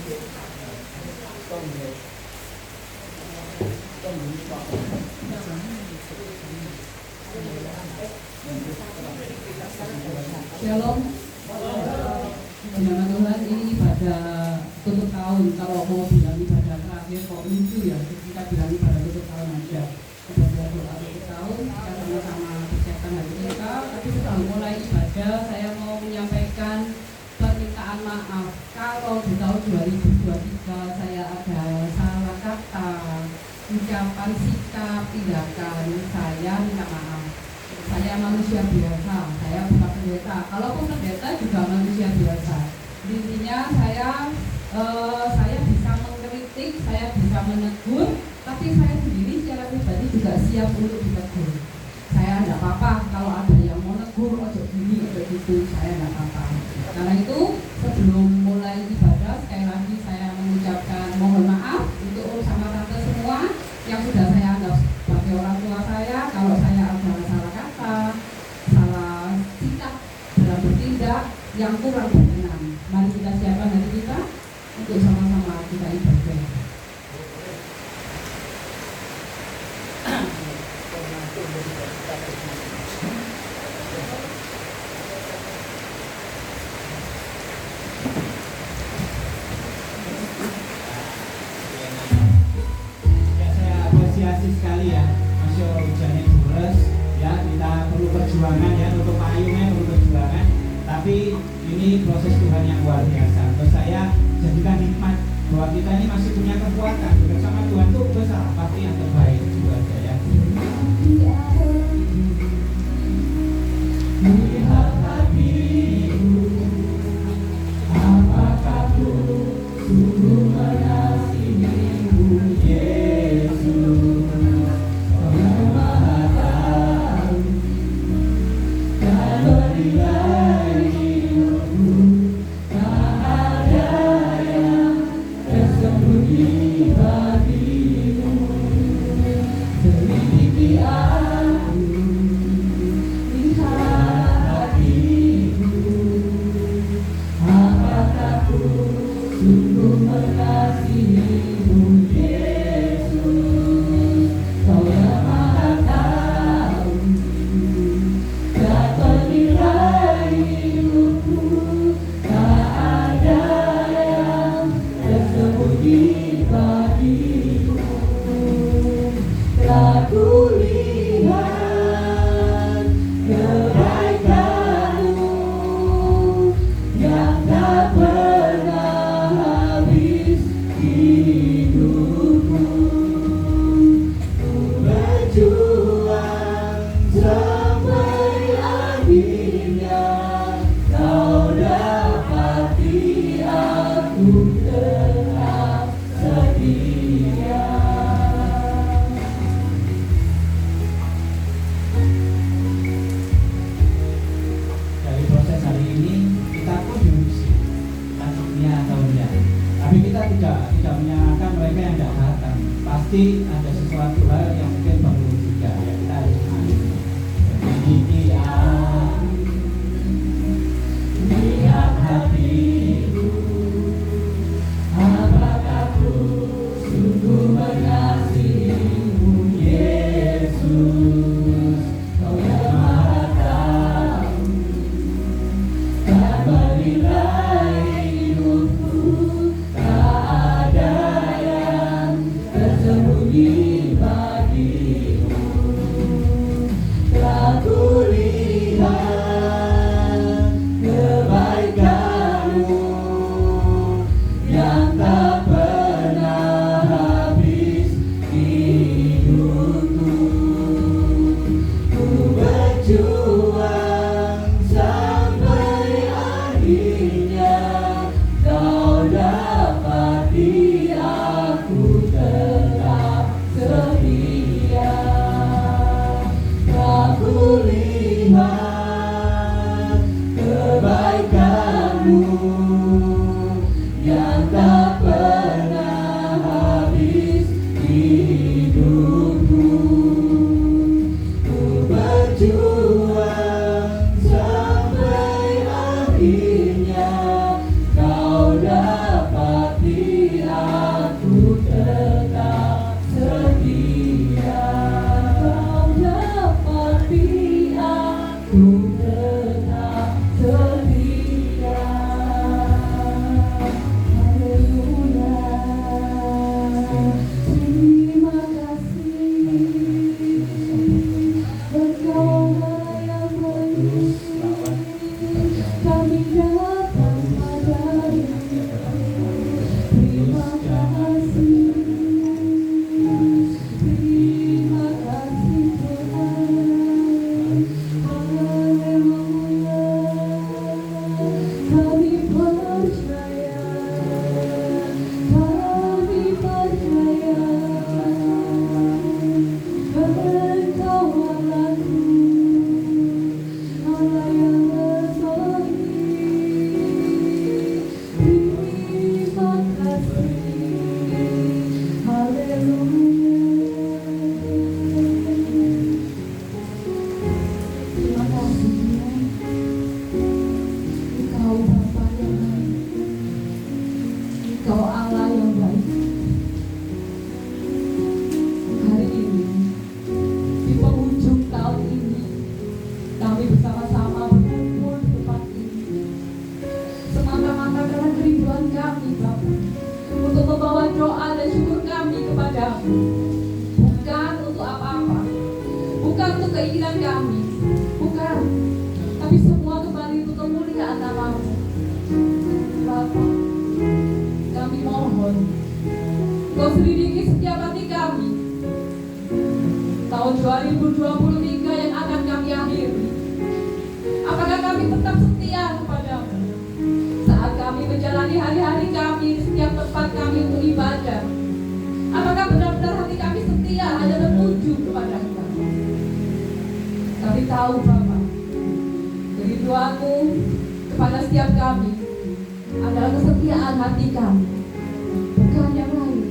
Shalom. Puji Tuhan, ini ibadah tutup tahun. Kalau mau bilang ibadah terakhir kok lucu ya, kita bilang ibadah tutup tahun aja. Ibadah doa tutup tahun, kita sama-sama persiapkan hari kita. Tapi sebelum mulai ibadah, saya mau menyampaikan permintaan maaf. Kalau di tahun 2023 saya ada salah kata, ucapan, sikap, tindakan, saya minta maaf. Saya manusia biasa, saya bukan pendeta. Kalaupun pendeta juga manusia biasa. Intinya saya bisa mengkritik, saya bisa menegur, tapi saya sendiri secara pribadi juga siap untuk ditegur. Saya tidak apa-apa kalau ada yang mau negur, ojo gini, ojo gitu, saya tidak apa-apa. Karena itu sebelum mulai ibadah, sekali lagi saya mengucapkan mohon maaf untuk sama tante semua yang sudah saya anggap sebagai orang tua saya. Kalau saya ada salah kata, salah sikap dalam bertindak yang kurang berkenan, mari kita siapkan hati kita untuk sama-sama kita ibadah. Sekali ya, masih hujannya deras ya, kita perlu perjuangan ya, untuk payungnya perlu perjuangan, tapi ini proses Tuhan yang luar biasa. Terus saya jadikan hikmat bahwa kita ini masih punya kekuatan bersama Tuhan itu besar, pasti yang terbaik juga ada ya. Lihat hatimu, apakah ku sungguh mengasihimu Yesus. Pasti ada sesuatu hal yang mungkin perlu juga ya, kita harus mengalami. Lihat hatiku, apakah ku sungguh mengasihimu Yesus. Kau yang Maha Tahu dan menilai hidupku, tak ada yang tersembunyi bagimu. Telah kulihat kebaikanmu yang tak pernah habis hidupku. Ku berjuang sampai akhirnya, kau dapati aku tetap setia. Aku lihat kebaikanmu yang tak pernah habis hidupku. Ku berjuang sampai akhirnya, kau dapati Kau Allah yang baik. Hari ini, di penghujung tahun ini, kami bersama-sama berkumpul di tempat ini semata-mata karena kerinduan kami, Bapa, untuk membawa doa dan syukur kami kepadamu. Bukan untuk apa-apa, bukan untuk keinginan kami, bukan, tapi semua kembali untuk kemuliaan nama-Mu. Bapa, kami mohon Kau selidiki setiap hati kami. Tahun 2023 yang akan kami akhiri, apakah kami tetap setia kepadamu saat kami menjalani hari-hari kami di setiap tempat kami untuk ibadah? Apakah benar-benar hati kami setia hanya tertuju kepada Engkau? Kami tahu, Bapa, kerinduanmu kepada setiap kami adalah kesetiaan hati kami, bukan yang lain.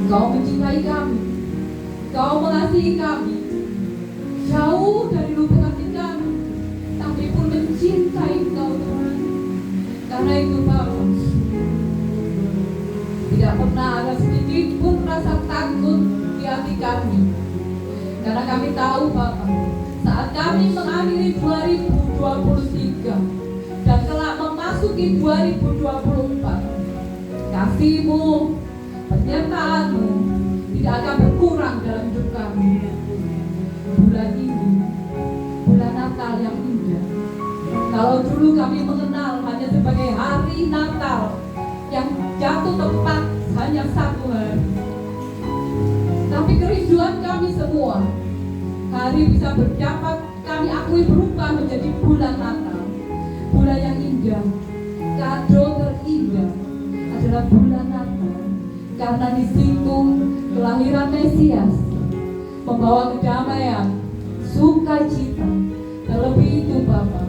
Kau mencintai kami, Kau mengasihi kami jauh dari lubuk hati kami, tapi pun mencintai Engkau, Tuhan. Karena itu, Bapa, tidak pernah ada sedikit pun rasa takut di hati kami, karena kami tahu, Bapa, saat kami mengakhiri 2023 dan telah memasuki 2024, kasih-Mu, penyertaan-Mu tidak akan berkurang dalam hidup kami. Bulan ini, bulan Natal yang indah. Kalau dulu kami mengenal hanya sebagai hari Natal yang jatuh tepat hanya 1 hari, tapi kerinduan kami semua, hari bisa berdapat kami akui berubah menjadi bulan Natal, bulan yang indah. Kado terindah adalah bulan Natal, karena di situ kelahiran Mesias membawa kedamaian, sukacita. Terlebih itu, Bapa,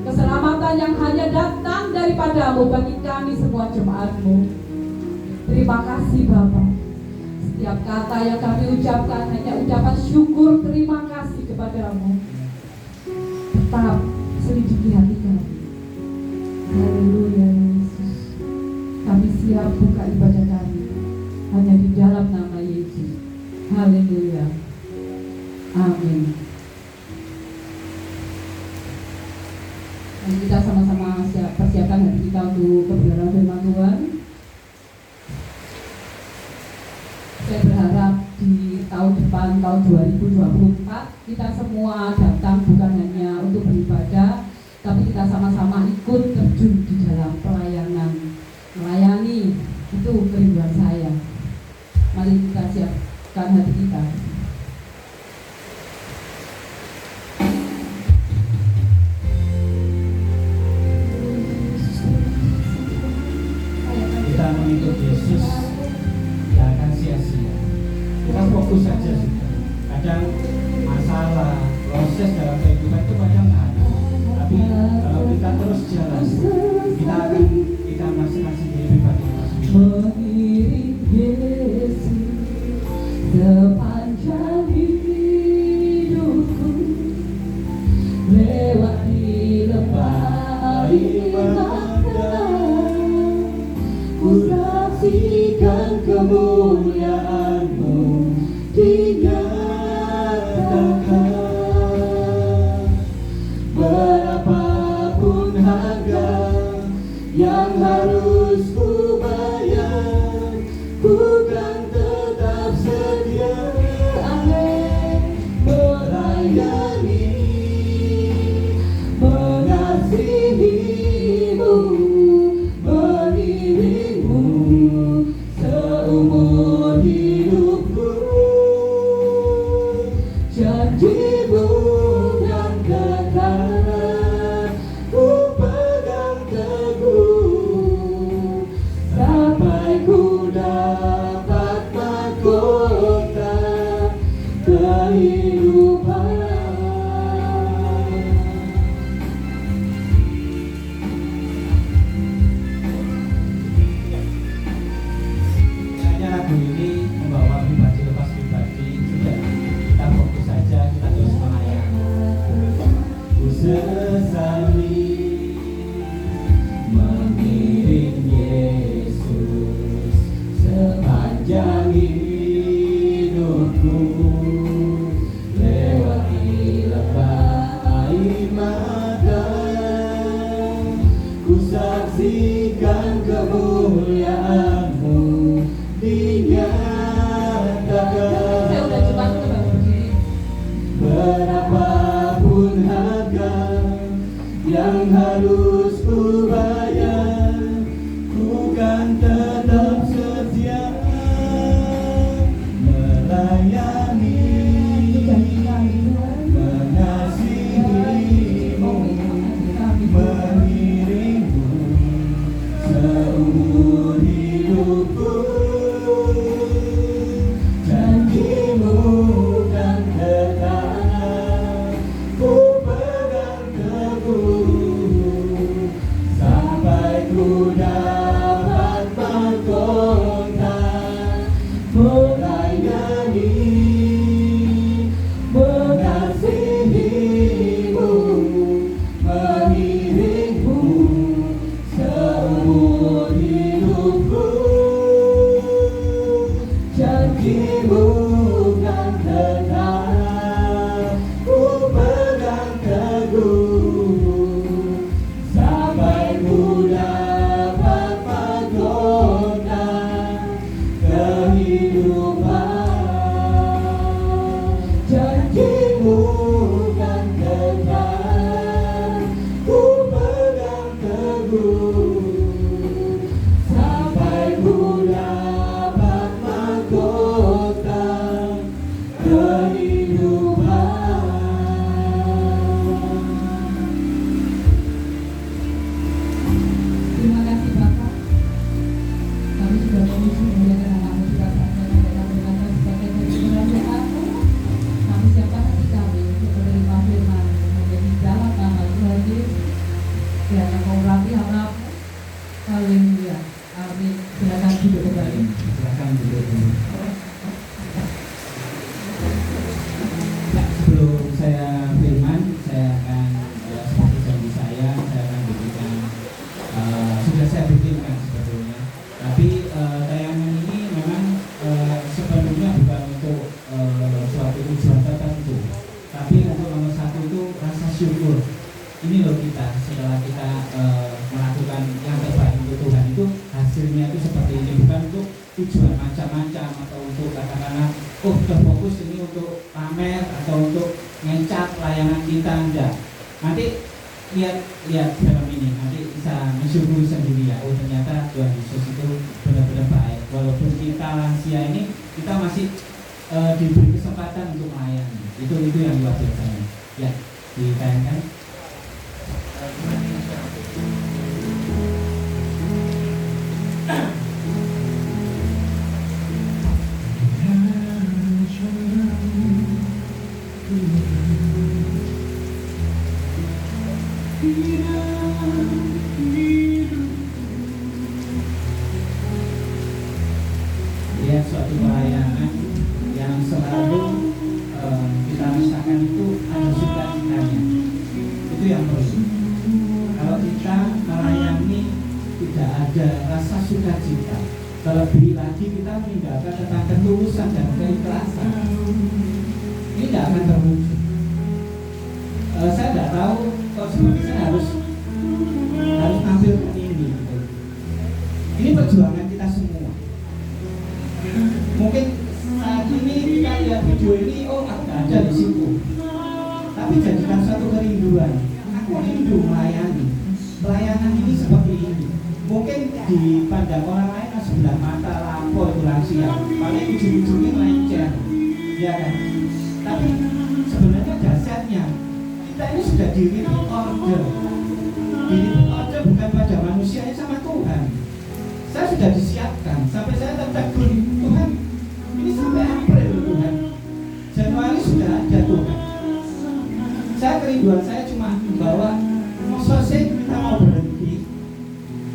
keselamatan yang hanya datang daripada-Mu bagi kami semua jemaat-Mu. Terima kasih, Bapa. Setiap kata yang kami ucapkan hanya ucapan syukur terima kasih kepada-Mu. Tetap selidiki hati kami. Haleluya, Yesus. Kami siap buka ibadah kami hanya di dalam nama Yesus. Haleluya. Amin. Mari kita sama-sama persiapkan hati kita untuk kebenaran firman Tuhan. Saya berharap di tahun depan, tahun 2024, kita semua datang bukan hanya untuk beribadah, tapi kita sama-sama ikut terjun di dalam pelayanan. Melayani itu kerinduan saya. Mari kita siapkan hati kita. Kita mengikut Yesus tidak akan sia-sia. Kita fokus saja sudah. Kadang masalah, proses dalam kehidupan itu kadang ada. Tapi kalau kita terus jalan, kita masing-masing pribadi Mengiring Yesus sepanjang hidupku, lewati lembah Imadah, ku saksikan kemuliaan-Mu dinyatakan. Berapapun harga yang harus ku bayar, ku kan tetap sedia melayani, mengasihi-Mu, mengiring-Mu seumur hidupku. Janji-Mu yang kekal ku pegang teguh, sampai ku dapat mahkota kehidupan. Kiranya lagu ini membawa pribadi lepas pribadi. Sudah, kita fokus saja, kita terus melayani. Ku sesali mengiring Yesus seperti ini, bukan untuk tujuan macam-macam atau untuk katakanlah udah fokus ini untuk pamer atau untuk ngecat layanan kita, enggak. Nanti lihat film ini, nanti bisa mensyukuri sendiri ya, oh ternyata Tuhan Yesus itu benar-benar baik. Walaupun kita lansia ini, kita masih diberi kesempatan untuk melayani. Itu yang luar biasa ya. Ditayangkan. Lihat suatu pelayanan yang selalu kita rasakan itu ada sukacitanya. Itu yang perlu. Kalau kita melayani tidak ada rasa sukacita, terlebih lagi kita meninggalkan tentang ketulusan dan keikhlasan, ini tidak akan terwujud. Saya tidak tahu kalau seperti saya harus tampilkan ini. Ini perjuangan kita semua. Mungkin saat ini kita lihat video ini, oh aku ada di situ. Tapi jadikan satu kerinduan. Aku rindu melayani. Pelayanan ini seperti ini. Mungkin di pandang orang lain sebelah mata lampau itu lansia, paling ujung-ujungnya melenceng, ya kan? Tapi sebenarnya dasarnya kita ini sudah di-repeat order. Di-repeat order bukan pada manusianya, sama Tuhan. Saya sudah disiapkan, sampai saya tertegun, Tuhan, ini sampai April Tuhan, Januari sudah ada Tuhan. Saya kerinduan saya cuma bahwa mau selesai kita mau berhenti,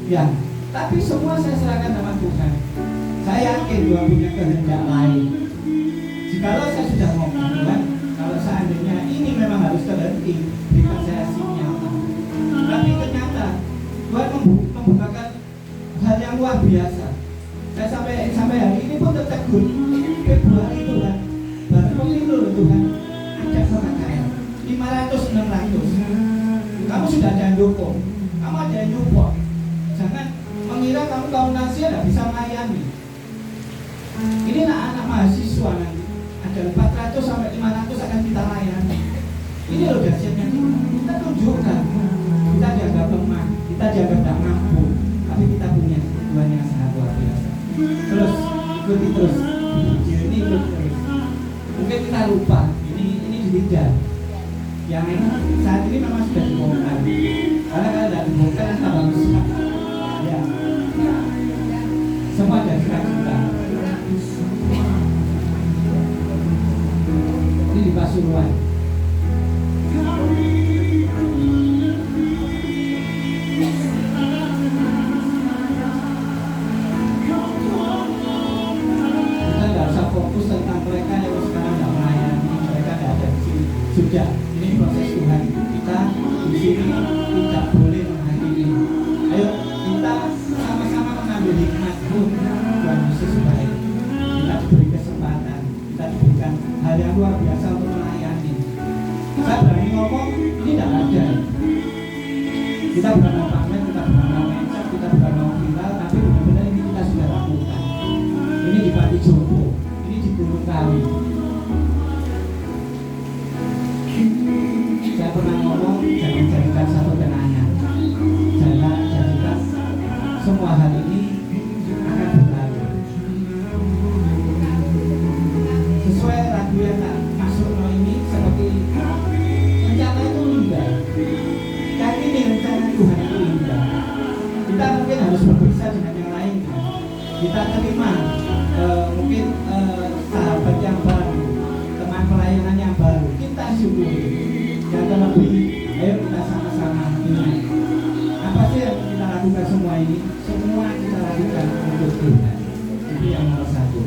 ya. Tapi semua saya serahkan sama Tuhan. Saya yakin Tuhan punya kehendak lain. Jikalau saya sudah ngomong Tuhan, kalau seandainya ini memang harus terhenti, berikan saya sinyal. Tapi ternyata Tuhan membukakan hal yang luar biasa. Saya sampai hari ini pun tertegun. Februari itu kan, baru pemilu Tuhan, ada KKR 500-600. Kamu sudah ada yang dukung, kamu ada yang support. Jangan mengira kamu lansia tidak bisa melayani. Ini anak-anak mahasiswa nanti ada 400-500 akan kita layani. Ini loh dahsyatnya kita tunjukkan. Kita dianggap lemah, kita dianggap tidak mampu, tapi kita punya Tuhan yang sangat luar biasa. Terus ikuti terus, ini ikut terus. Mungkin kita lupa, ini di lidah. Yang saat ini memang sudah dibongkar. Karena kalau tidak dibongkar kan tambah rusak. Ya, semua dari kita. Ini di Pasuruan. Fokus tentang mereka yang sekarang tidak melayani, mereka tidak ada di sini. Sudah, ini proses Tuhan. Kita di sini tidak boleh menghakimi. Ayo kita sama-sama mengambil hikmat. Tuhan Yesus baik. Kita diberi kesempatan, kita diberikan hal yang luar biasa untuk melayani. Saya berani ngomong, ini tidak ada. Kita bukan mau pamer, kita bukan mau mencap, kita bukan mau viral, tapi benar-benar ini kita sudah lakukan. Ini di Pati Jompo. Gunung Kawi. Saya pernah ngomong, jangan jadikan satu kenangan. Jangan jadikan semua hal ini akan berlalu. Sesuai lagu yang tak masuk ini seperti rencana itu indah. Yakini rencana Tuhan itu indah. Kita mungkin harus berbisa dengan yang lain. Kita terima mungkin sahabat yang baru, teman pelayanan yang baru, kita syukuri. Yang terlebih, ayo kita sama-sama ingat apa sih yang kita lakukan semua ini? Semua kita lakukan untuk Tuhan. Itu yang nomor satu.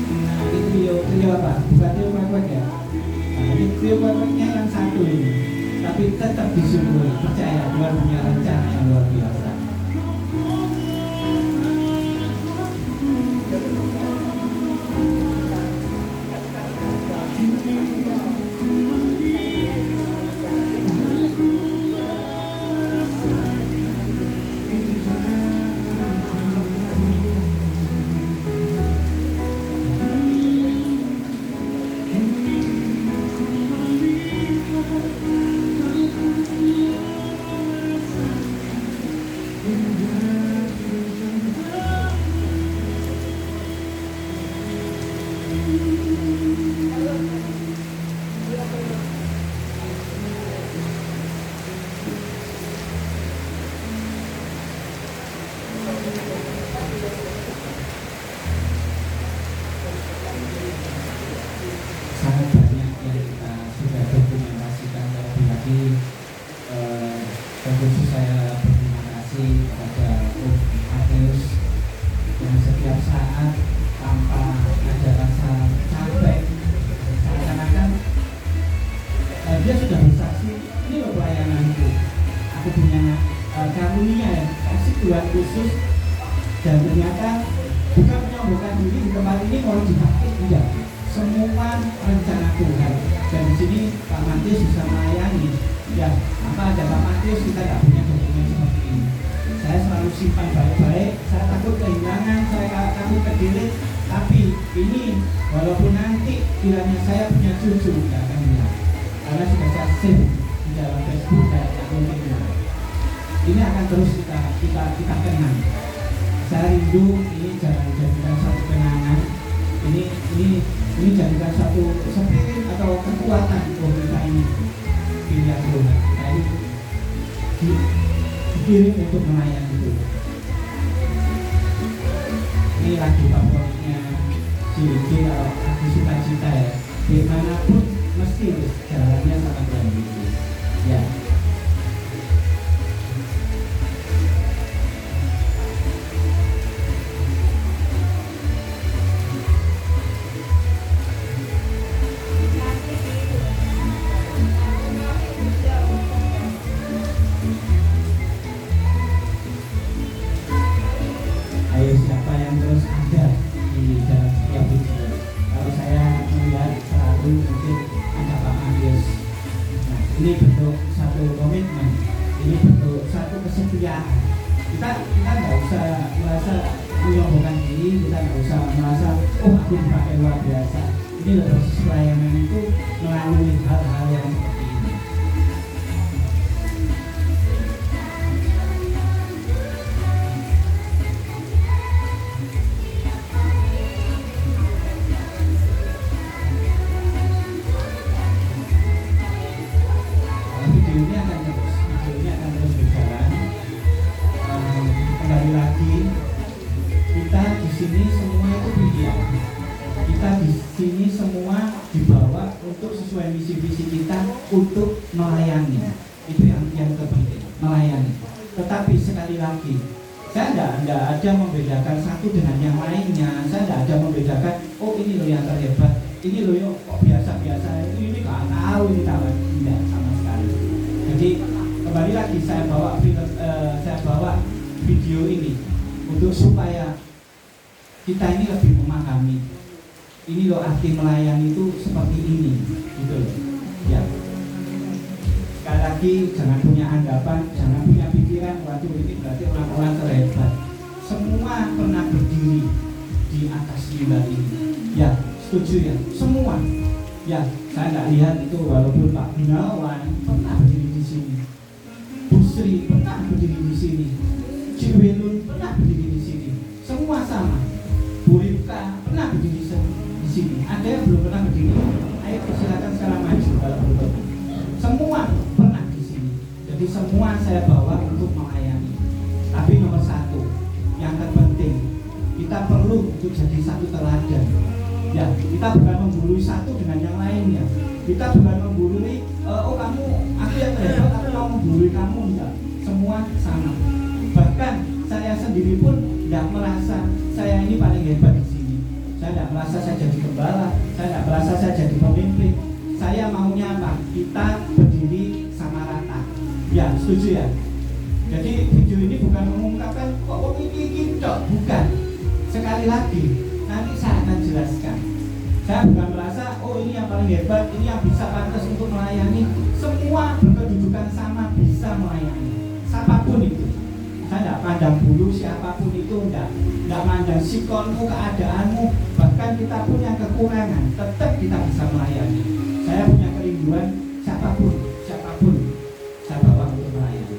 Nah, ini trio apa? Bukan trio kwek ya. Nah, ini trio kweknya yang satu ini. Tapi tetap disyukuri. Percaya Tuhan punya rencana yang luar biasa. Dan ternyata bukan menyombongkan diri di tempat ini mau dipakai, enggak. Semua rencana Tuhan. Dan di sini Pak Matius bisa melayani. Ya, apa ada Pak Matius, kita nggak punya dokumen seperti ini. Saya selalu simpan baik-baik. Saya takut kehilangan, saya takut kedelete. Tapi ini walaupun nanti kiranya saya punya cucu, nggak akan hilang. Karena sudah saya save di dalam Facebook, saya tak mungkin hilang. Ini akan terus kita kenang. Saya rindu ini jangan jadikan satu kenangan. Ini jadikan satu spirit atau kekuatan untuk kita ini. Pilihan Tuhan kita ini dikirim untuk melayani itu. Ini lagu favoritnya Ciri kalau aku cita-cita ya. Dimanapun mesti jalannya sama Tuhan itu. Ya. Ayo siapa yang terus ada di dalam setiap video. Kalau saya melihat selalu mungkin ada Pak Matius. Nah, ini bentuk satu komitmen, ini bentuk satu kesetiaan. Kita nggak usah merasa menyombongkan diri, kita nggak usah merasa oh aku dipakai luar biasa. Ini proses pelayanan itu melalui hal-hal yang seperti ini. Video ini akan terus berjalan. Kembali lagi, kita di sini semua itu pilihan. Kita di sini semua dibawa untuk sesuai misi-visi kita untuk melayani. Itu yang terpenting, melayani. Tetapi sekali lagi, saya tidak ada membedakan satu dengan yang lainnya. Saya tidak ada membedakan, oh ini loh yang terhebat, ini loh yang kok biasa-biasa, ini gak tahu ini kawan. Tidak sama sekali. Jadi kembali lagi saya bawa video ini untuk supaya kita ini lebih memahami. Ini loh arti melayani itu seperti ini, gitu loh. Ya. Sekali lagi jangan punya anggapan, jangan punya pikiran, waduh ini berarti orang-orang terhebat. Semua pernah berdiri di atas mimbar ini. Ya, setuju ya? Semua. Ya, saya nggak lihat itu walaupun Pak Gunawan pernah berdiri di sini. Busri pernah berdiri di sini. Ciwelun pernah berdiri di sini. Semua sama. Bu Ripka pernah berdiri di sini. Ada yang belum pernah berdiri? Ayo silakan sekarang maju kalau belum. Semua pernah di sini. Jadi semua saya bawa untuk melayani. Tapi nomor satu, yang terpenting, kita perlu untuk jadi satu teladan. Ya, kita bukan menggurui satu dengan yang lainnya. Kita bukan menggurui, oh kamu, aku yang terhebat, aku mau menggurui kamu, enggak. Semua sama. Bahkan saya sendiri pun tidak merasa saya ini paling hebat di sini. Saya tidak merasa saya jadi gembala, saya tidak merasa saya jadi pemimpin. Saya maunya apa? Kita berdiri sama rata. Ya, setuju ya? Jadi video ini bukan mengungkapkan kok ini bukan. Sekali lagi, nanti saya akan jelaskan. Saya bukan merasa, oh ini yang paling hebat, ini yang bisa pantas untuk melayani. Semua berkedudukan sama bisa melayani. Siapapun itu. Saya tidak pandang bulu siapapun itu, tidak pandang sikonmu, keadaanmu. Bahkan kita punya kekurangan, tetap kita bisa melayani. Saya punya kerinduan, siapapun, saya bawa untuk melayani.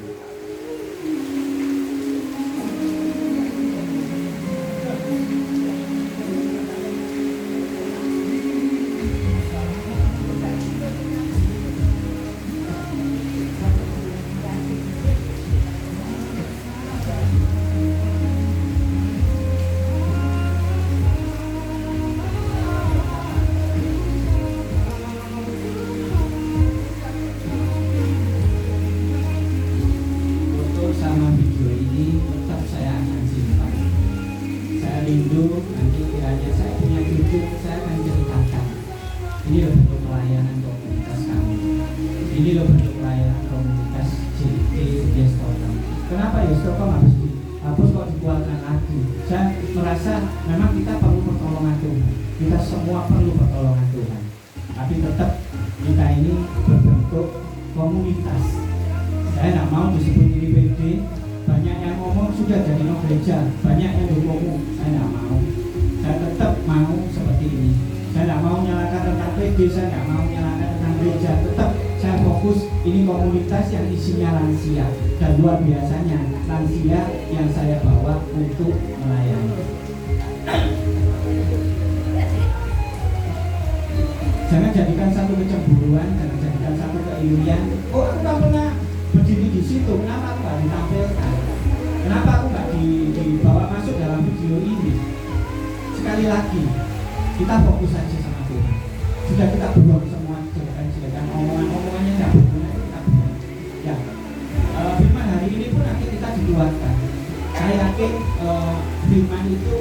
Nanti kiranya saya punya cucu, saya akan ceritakan. Ini loh bentuk pelayanan komunitas kami. Ini loh bentuk pelayanan komunitas JT Yestokom. Kenapa Yestokom harus kok dikuatkan lagi? merasa memang kita perlu pertolongan Tuhan. Kita semua perlu pertolongan Tuhan. Tapi tetap kita ini berbentuk komunitas. Saya tidak mau disebut ini PD. Banyak yang ngomong sudah jadi no gereja, banyak yang ngomong. Saya tidak mau. Saya tetap mau seperti ini. Saya tidak mau nyalakan tentang PD, saya tidak mau nyalakan tentang gereja. Tetap saya fokus ini komunitas yang isinya lansia. Dan luar biasanya lansia yang saya bawa untuk melayani. Jangan jadikan satu kecemburuan, jangan jadikan satu keirian. Oh, aku tak pernah berdiri di situ, kenapa aku nggak ditampilkan? Kenapa aku nggak dibawa masuk dalam video ini? Sekali lagi, kita fokus saja sama Tuhan. Sudah kita buang semua jelekan-jelekan, omongan-omongannya tidak berguna itu kita buang. Ya, firman hari ini pun nanti kita dikeluarkan. Saya yakin firman itu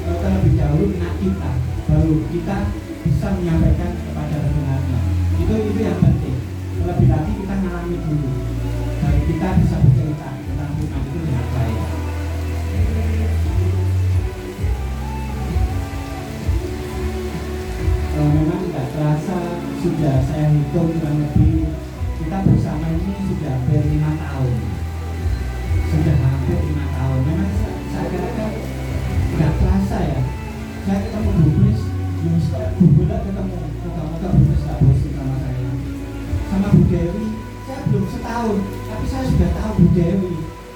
terlebih dahulu kena kita, baru kita bisa menyampaikan kepada pendengarnya. Itu yang penting. Terlebih lagi kita ngalami dulu, baru kita bisa bercerita tentang firman itu dengan baik. Memang tidak terasa sudah saya hitung kurang lebih kita bersama ini sudah hampir 5 tahun. Sudah hampir 5 tahun. Memang saya kira tidak terasa ya. Saya ketemu Bu Blis, Bu Bula ketemu, moga-moga Bu Blis tidak bosan sama saya. Sama Bu Dewi, saya belum setahun, tapi saya sudah tahu Bu Dewi.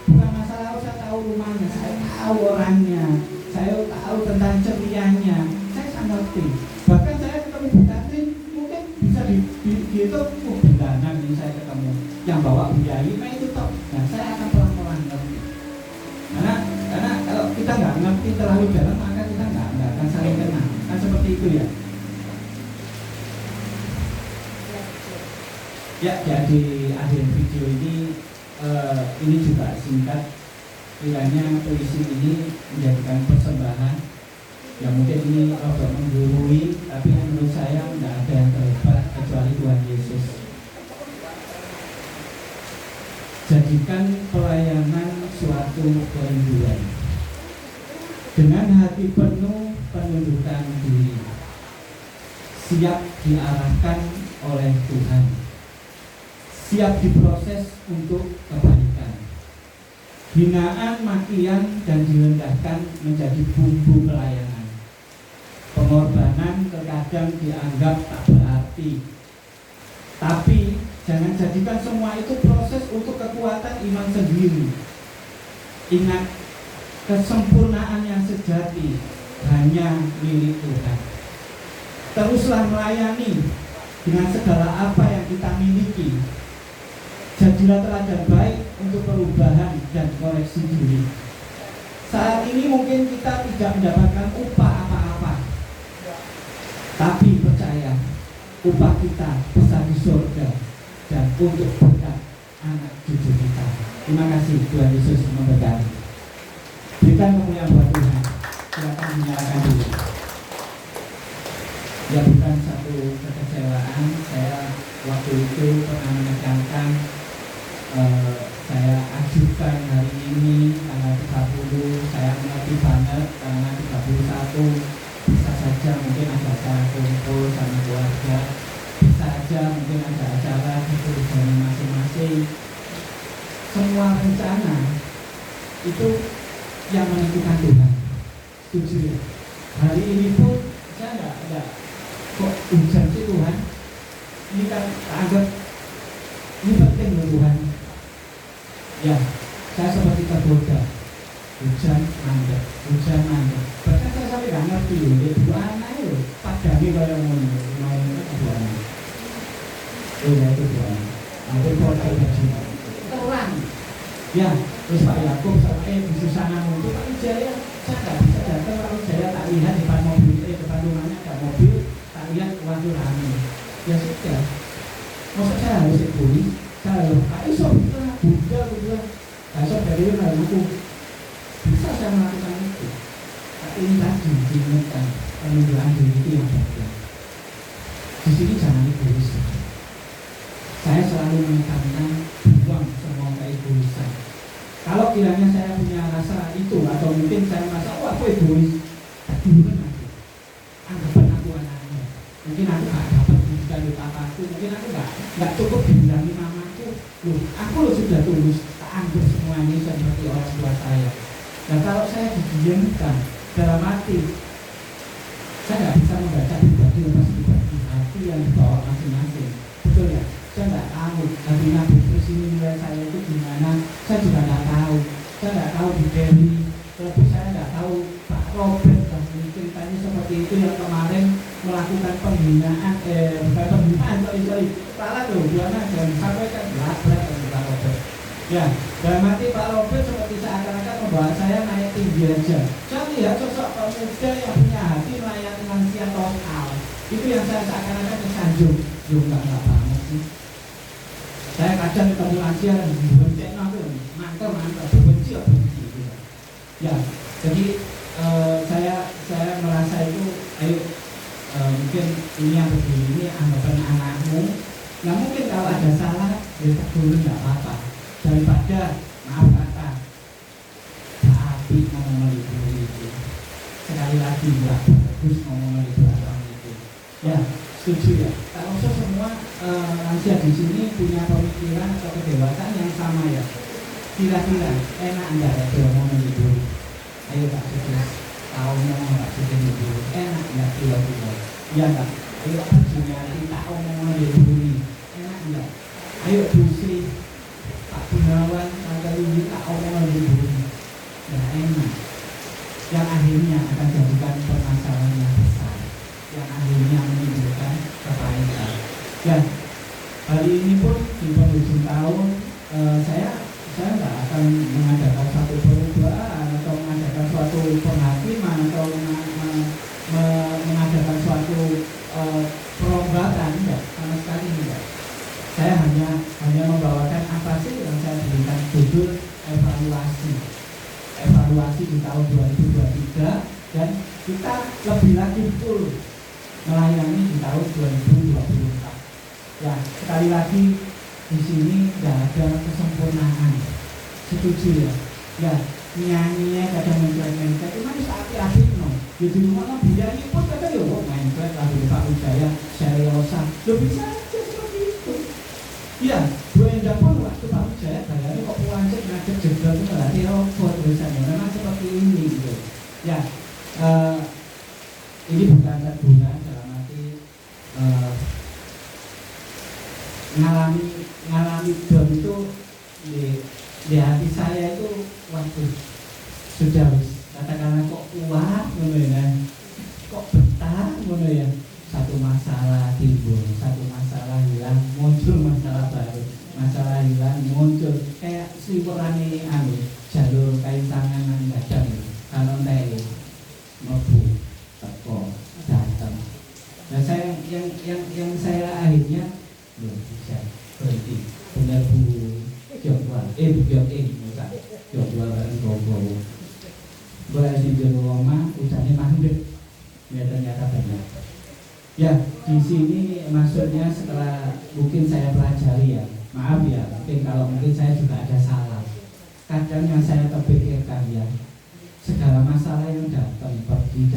Bukan masalah saya tahu rumahnya, saya tahu orangnya, saya tahu tentang cerianya, saya sangat ngerti. Bahkan saya ketemu Bu Katrin, mungkin bisa dihitung, bulanan ini saya ketemu. Yang bawa Bu Yai, itu toh. Nah, saya akan pelan-pelan ngerti. Karena kalau kita nggak ngerti terlalu dalam, maka kita nggak akan saling kenal. Kan seperti itu ya. Ya, jadi akhir video ini juga singkat. Kiranya puisi ini menjadikan persembahan. Ya mungkin ini agak menggurui, tapi menurut saya tidak ada yang terhebat kecuali Tuhan Yesus. Jadikan pelayanan suatu kerinduan. Dengan hati penuh penundukan diri, siap diarahkan oleh Tuhan, siap diproses untuk kebaikan. Hinaan, makian, dan direndahkan menjadi bumbu pelayanan. Pengorbanan terkadang dianggap tak berarti. Tapi jangan jadikan semua itu proses untuk kekuatan iman sendiri. Ingat, kesempurnaan yang sejati hanya milik Tuhan. Teruslah melayani dengan segala apa yang kita miliki. Jadilah teladan baik untuk perubahan dan koreksi diri. Saat ini mungkin kita tidak mendapatkan upah apa-apa, tapi percaya upah kita besar di surga dan untuk berkat anak cucu kita. Terima kasih, Tuhan Yesus memberkati. Berikan kemuliaan buat Tuhan. Silakan menyalakan dulu. Ya, bukan satu kekecewaan. Saya waktu itu pernah menekankan saya ajukan hari ini tanggal 30. Saya mengerti banget karena 31 bisa saja mungkin ada acara kumpul sama keluarga, bisa saja mungkin ada acara di gereja masing-masing. Semua rencana itu yang menentukan Tuhan. Setuju ya? Hari ini pun saya enggak kok hujan sih Tuhan. Ini kan anggap ini penting loh Tuhan. Ya, saya seperti tergoda. Hujan mandek. Bahkan saya sampai nggak ngerti loh. Dia dua anak loh. Padahal kalau mau dua anak. Ya itu dua anak. Hampir portal gaji. Terang. Ya, terus Pak Yakub sampai di Susana untuk Pak Wijaya. Saya nggak bisa datang Pak Wijaya, tak lihat depan mobil, depan rumahnya ada mobil, tak lihat waduh rame. Ya sudah. Masa saya harus ikut? Saya harus Pak Isob, Bunda, Pak Isob dari mana aku? Bisa saya melakukan itu. Tapi ini tadi diingatkan penunjukan diri itu yang bagian. Di sini jangan egois. Saya selalu menekankan buang semua keegoisan. Kalau kiranya saya punya rasa itu atau mungkin saya merasa wah aku egois, dulu kan aku anggapan aku anaknya, mungkin aku nggak dapat pendidikan dari papaku, mungkin aku nggak cukup dibilangi mamaku, aku sudah tulus, tak anggap semuanya seperti orang tua saya. Nah kalau saya didiamkan dalam hati, saya nggak bisa membaca pribadi hati yang dibawa masing-masing, betul ya? Saya nggak tahu hatinya Bu Kris ini nilai saya itu gimana, saya juga nggak tahu. Saya nggak tahu Bu Dewi, terlebih saya nggak tahu Pak Robert dan ceritanya seperti itu yang kemarin melakukan pembinaan, bukan pembinaan, sorry, salah tuh, jangan sampaikan berat Pak Robert. Ya, dalam arti Pak Robert seperti seakan-akan membawa saya naik tinggi aja. Saya lihat sosok pemuda yang punya hati melayani lansia total. Itu yang saya seakan-akan tersanjung. Nggak banget sih. Saya kadang ketemu lansia dan benci mantap, benci. Ya, jadi saya merasa itu, ayo mungkin ini yang begini, ini anggapan anakmu. Nah mungkin kalau ada salah, ya tegur nggak apa-apa. Daripada maaf kata tapi ngomong meliburi itu, sekali lagi nggak bagus ngomong meliburi orang itu. Ya, setuju ya. Kalau semua lansia di sini punya pemikiran atau kedewasaan yang sama ya, kira-kira enak nggak ya ngomong meliburi? Ayo Pak Sugeng, tahu ngomong Pak Sugeng meliburi, enak nggak kira-kira? Ya nggak? Ayo Pak Juliari, tahu ngomong meliburi, enak nggak? Ayo Bu Sri, Pak Gunawan, Tante Lili, tak omong meliburi, nggak enak. Yang akhirnya akan jadikan permasalahan yang besar, yang akhirnya menimbulkan kepanikan. Dan hari ini pun di penghujung tahun, saya nggak akan mengadakan satu perubahan atau mengadakan suatu penghakiman atau mengadakan suatu perlombaan, enggak, sama sekali enggak. Saya hanya membawakan apa sih yang saya berikan judul evaluasi di tahun 2023, dan kita lebih lagi full melayani di tahun 2024. Ya, sekali lagi di sini nggak ada kesempurnaan, setuju ya? Ya, nyanyinya kadang mencret-mencret, cuma bisa api-api no. Ya di rumah lah biayanya pun kadang ya mencret lagu Pak Ujaya, seriosa, lo bisa aja seperti itu. Iya, Bu Endah pun waktu Pak Wijaya bayarnya kok wancet ngajak jebol itu berarti robot tulisannya, memang seperti ini gitu. Ya, ini bukan teguran dalam arti ngalami dom itu di hati saya itu waktu sudah katakanlah kok kuat ngono ya, kok betah ngono ya. Satu masalah timbul, satu masalah hilang, muncul masalah baru, masalah hilang, muncul kayak seliwerannya jalur kain tangan yang gadang kalau teh mebu teko datang. Nah saya yang saya akhirnya belum bisa berhenti benar Bu Jodwal, Bu Jodwal bareng gogo boleh di rumah ucapnya mandek, ya ternyata benar. Ya, di sini maksudnya setelah mungkin saya pelajari ya, maaf ya, mungkin saya juga ada salah. Kadang yang saya terpikirkan ya, segala masalah yang datang pergi,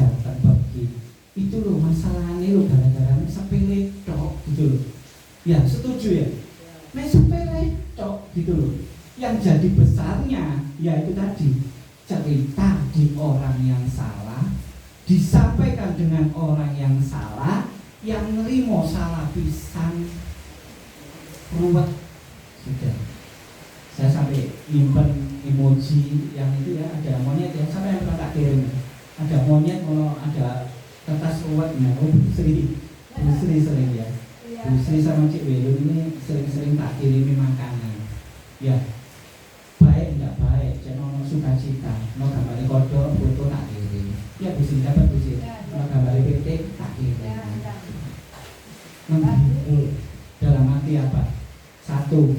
itu loh masalahnya loh gara-gara sepele tok gitu loh. Ya, setuju ya? Sepele tok gitu loh. Yang jadi besarnya ya itu tadi, cerita di orang yang salah, disampaikan dengan orang yang salah, yang nerimo salah pisan, ruwet sudah. Saya sampai nyimpen emoji yang itu ya, ada monyet ya, sampai yang pernah tak kirim, ada monyet, kalau ada kertas ruwetnya. Oh Bu Sri sering ya, Bu Sri sama Cik Welu ini sering-sering tak kirimi makanan. Ya, baik enggak baik, jangan sukacita, mau gambar kodok, foto tak kirim. Ya Bu Sri dapat Bu Sri, mau gambar PT tak kirim. Dalam arti apa? Satu,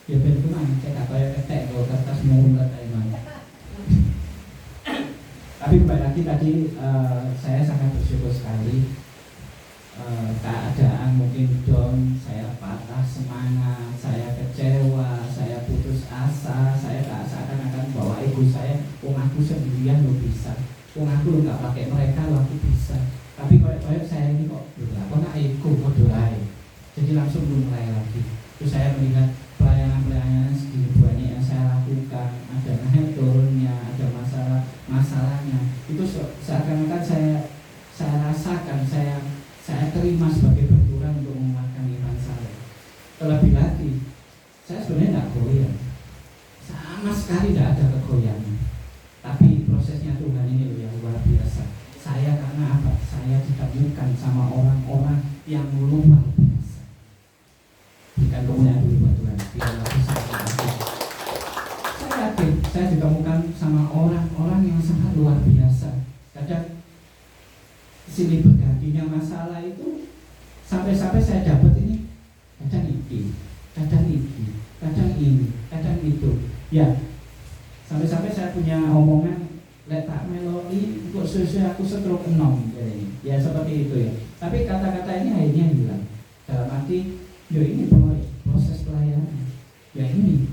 ya benar, saya tak bayar ketek kalau kertas mau dari mana. Tapi kembali lagi tadi saya sangat bersyukur sekali. Keadaan mungkin down, saya patah semangat, saya kecewa, saya putus asa, saya tak seakan-akan bawa ego saya, aku sendirian lo bisa. aku lu nggak pakai mereka, lu aku bisa. Tapi koyok saya ini kok nak ego kok doai. Jadi langsung mulai lagi. Terus saya melihat pelayanan segini banyak yang saya lakukan, ada naik turunnya, ada masalahnya. Itu seakan-akan saya rasakan, saya terima sebagai benturan untuk menguatkan iman saya. Terlebih lagi, saya sebenarnya tidak goyang, sama sekali tidak ada kegoyangan. Tapi prosesnya Tuhan ini loh yang luar biasa. Saya karena apa? Saya ditemukan sama orang-orang yang luar biasa. Berikan kemuliaan dulu buat Tuhan. Biarlah bisa saya yakin saya ditemukan sama orang-orang yang sangat luar biasa. Kadang sini bergantinya masalah itu sampai-sampai saya dapat ini kadang ini, kadang ini, kadang itu. Ya, sampai-sampai saya punya omongan letak melodi kok sesuai aku stroke 6 ya seperti itu ya. Tapi kata-kata ini akhirnya hilang. Dalam arti, ya ini proses pelayanan. Ya ini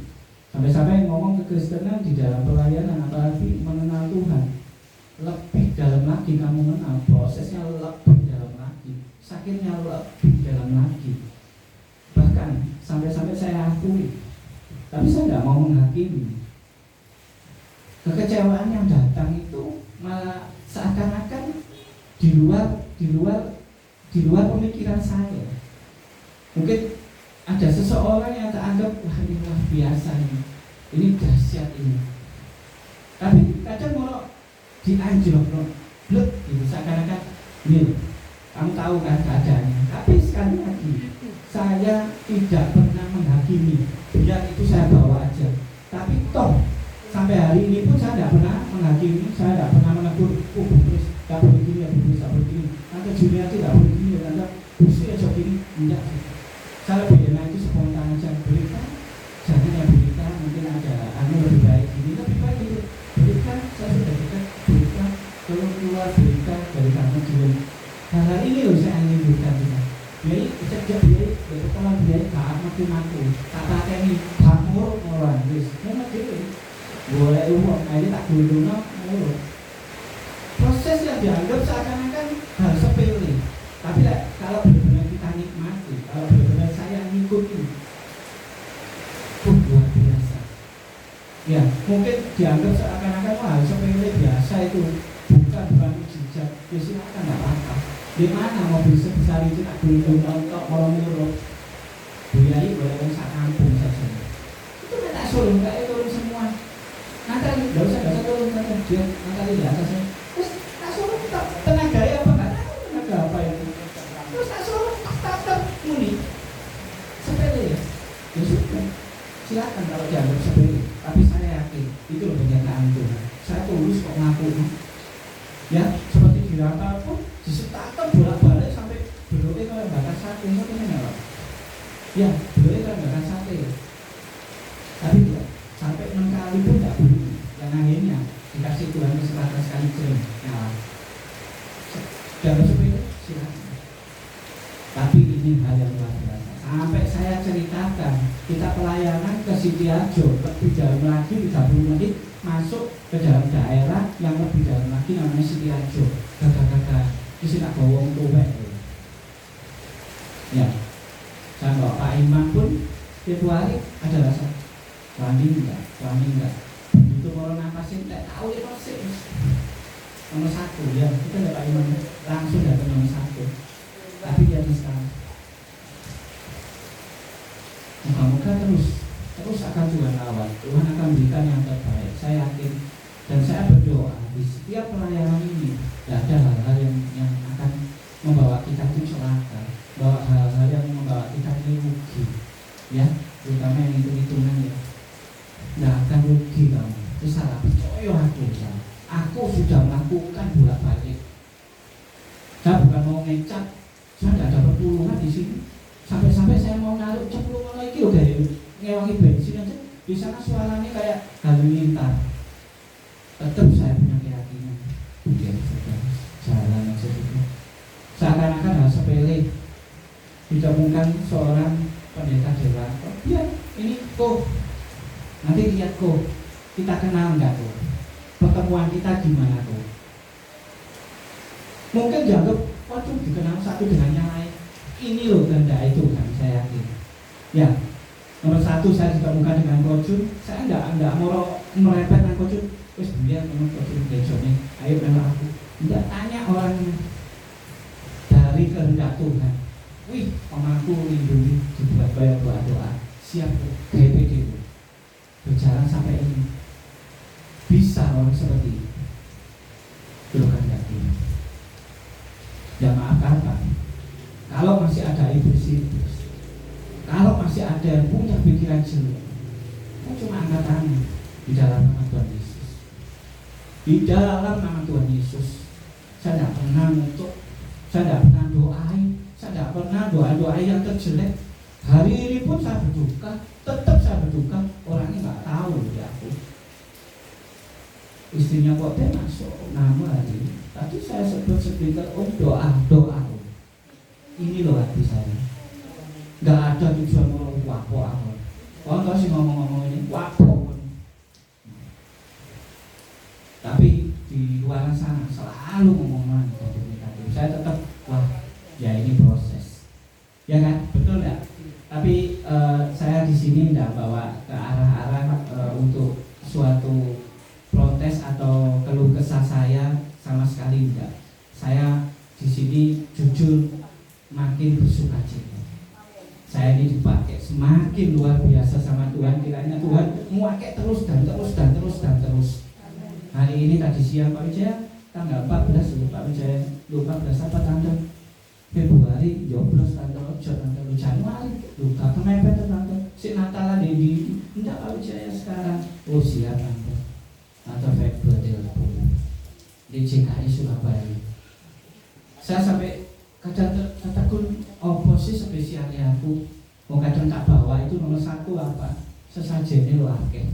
sampai-sampai ngomong kekristenan di dalam pelayanan, apalagi mengenal Tuhan. Lebih dalam lagi kamu mengenal, prosesnya lebih dalam lagi, sakitnya lebih dalam lagi. Bahkan sampai-sampai saya akui, tapi saya tidak mau menghakimi. Kekecewaan yang datang itu malah seakan-akan di luar pemikiran saya. Mungkin ada seseorang yang tak anggap wah ini luar biasa ini dahsyat ini. Tapi kadang mau dianjlok blek gitu seakan-akan nih kamu tahu kan keadaannya. Tapi sekali lagi saya tidak pernah menghakimi, biar itu saya bawa aja. Tapi toh sampai hari ini pun saya tidak pernah menghakimi, saya tidak pernah menegur, terus tidak boleh gini, tidak boleh gini, nanti Julia tidak boleh gini, nanti busi aja gini, enggak. Saya lebih enak itu spontan aja, berikan, jadinya berikan, mungkin ada lebih baik gini, lebih baik itu, berikan, saya sudah berikan, kalau keluar berikan dari kantor Julia. Hal ini loh saya ingin berikan juga. Biaya sejak biaya, kalau biaya gak mati-mati, tak pakai ini, gak muruk orang, memang gitu. Boleh umum, ini tak dulu muruk. Proses yang dianggap seakan-akan hal sepele. Tapi kalau benar-benar kita nikmati, kalau benar-benar saya ngikuti, luar biasa. Ya, mungkin dianggap seakan-akan hal sepele biasa itu bukan mujizat. Ya silakan, nggak apa-apa. Di mana mobil sebesar itu tak dulu untuk orang muruk, biayai boleh orang sak kampung saja. Itu tak suruh, nggak turun semua. Nanti nggak usah turun dia nanti di atasnya. Terus tak suruh tenaga ya apa nggak tahu tenaga apa itu. Terus tak suruh tetap muni sepele ya. Ya sudah, silakan kalau dianggap sepele. Tapi saya yakin itu loh kenyataan Tuhan. Saya tulus kok ngaku. Ya seperti di Rata pun disetakan bolak-balik sampai beloknya kayak bakar sate, nggak? Ya beloknya kayak bakar sate. Tapi tidak sampai 6 kali pun tidak bunyi. Yang akhirnya dikasih Tuhan kesempatan sekali jering nyala. Dan seperti itu silakan. Tapi ini hal yang luar biasa. Sampai saya ceritakan kita pelayanan ke Sitiajo lebih dalam lagi 30 menit masuk ke dalam daerah yang lebih dalam lagi namanya Sitiajo. Gagal-gagal di sini tak bawa tuwek. Ya, saya bawa Pak Iman pun Februari ada rasa wani enggak. Begitu mau napasin tak tahu itu sih. Nomor 1 ya, kita ada Pak Iman langsung datang nomor 1. Tapi dia bisa. Moga-moga terus akan Tuhan rawat. Tuhan akan berikan yang terbaik. Saya yakin dan saya berdoa di setiap pelayanan ini tidak ada hal-hal yang akan membawa kita ke celaka, bawa hal-hal yang membawa kita ke rugi, ya, terutama yang hitung-hitungan ya. Tidak akan rugi kamu. Itu salah percaya aku sudah melakukan bolak-balik. Saya bukan mau ngecat, saya tidak ada perpuluhan di sini. Sampai-sampai saya mau naruh cemplungan lagi udah ngewangi bensin aja. Di sana suaranya kayak halilintar. Tetap saya punya keyakinan. Oke, jalan aja dulu. Seakan-akan hal sepele. Ditemukan seorang pendeta dewasa. Ya, ini kok. Nanti lihat kok. Kita kenal enggak kok? Pertemuan kita gimana kok? Mungkin dianggap, waduh dikenal satu dengan yang lain. Ini loh kehendak itu kan, saya yakin. Ya, nomor satu saya ditemukan dengan Coach Jun. Saya enggak mau merepet dengan Coach Jun. Wis biar teman Coach Jun besoknya, ayo melu aku. Enggak tanya orangnya. Dari kehendak Tuhan. Wih, omahku lindungi dibuat banyak doa-doa. Siap GPD berjalan sampai ini. Bisa orang seperti itu. Itu kehendak Tuhan. Ya maaf apa? Kalau masih ada iblis, kalau masih ada yang punya pikiran jelek, cuma angkat tangan di dalam nama Tuhan Yesus. Di dalam nama Tuhan Yesus, saya tidak pernah nutup, saya tidak pernah doain, saya tidak pernah doa-doa yang terjelek. Hari ini pun saya berduka, tetap saya berduka. Orangnya nggak tahu ya aku. Istrinya kok dia masuk nama hari ini. Tadi saya sebut speaker, doa. Ini loh hati saya. Nggak ada tujuan ngomong wapo apa. Orang tahu sih ngomong-ngomong ini wapo. Tapi di luar sana selalu ngomong negatif. Saya tetap wah ya ini proses. Ya kan, betul nggak? Tapi saya di sini nggak bawa ke arah-arah untuk suatu protes atau keluh kesah saya, sama sekali enggak. Saya di sini jujur makin bersuka cita. Saya ini dipakai semakin luar biasa sama Tuhan. Kiranya Tuhan memakai terus dan terus. Hari ini tadi siang Pak Wijaya tanggal 14 Pak Wijaya lupa berasa apa tanggal Februari, Joblos tanggal Januari, lupa kemepet tanggal si Natalan di enggak Pak Wijaya sekarang. Oh siap tanggal atau Februari di JKI Surabaya. Saya sampai kadang katakan oposisi spesialnya aku. Mau kadang tak bawa itu nomor satu apa? Sesajennya lo akeh.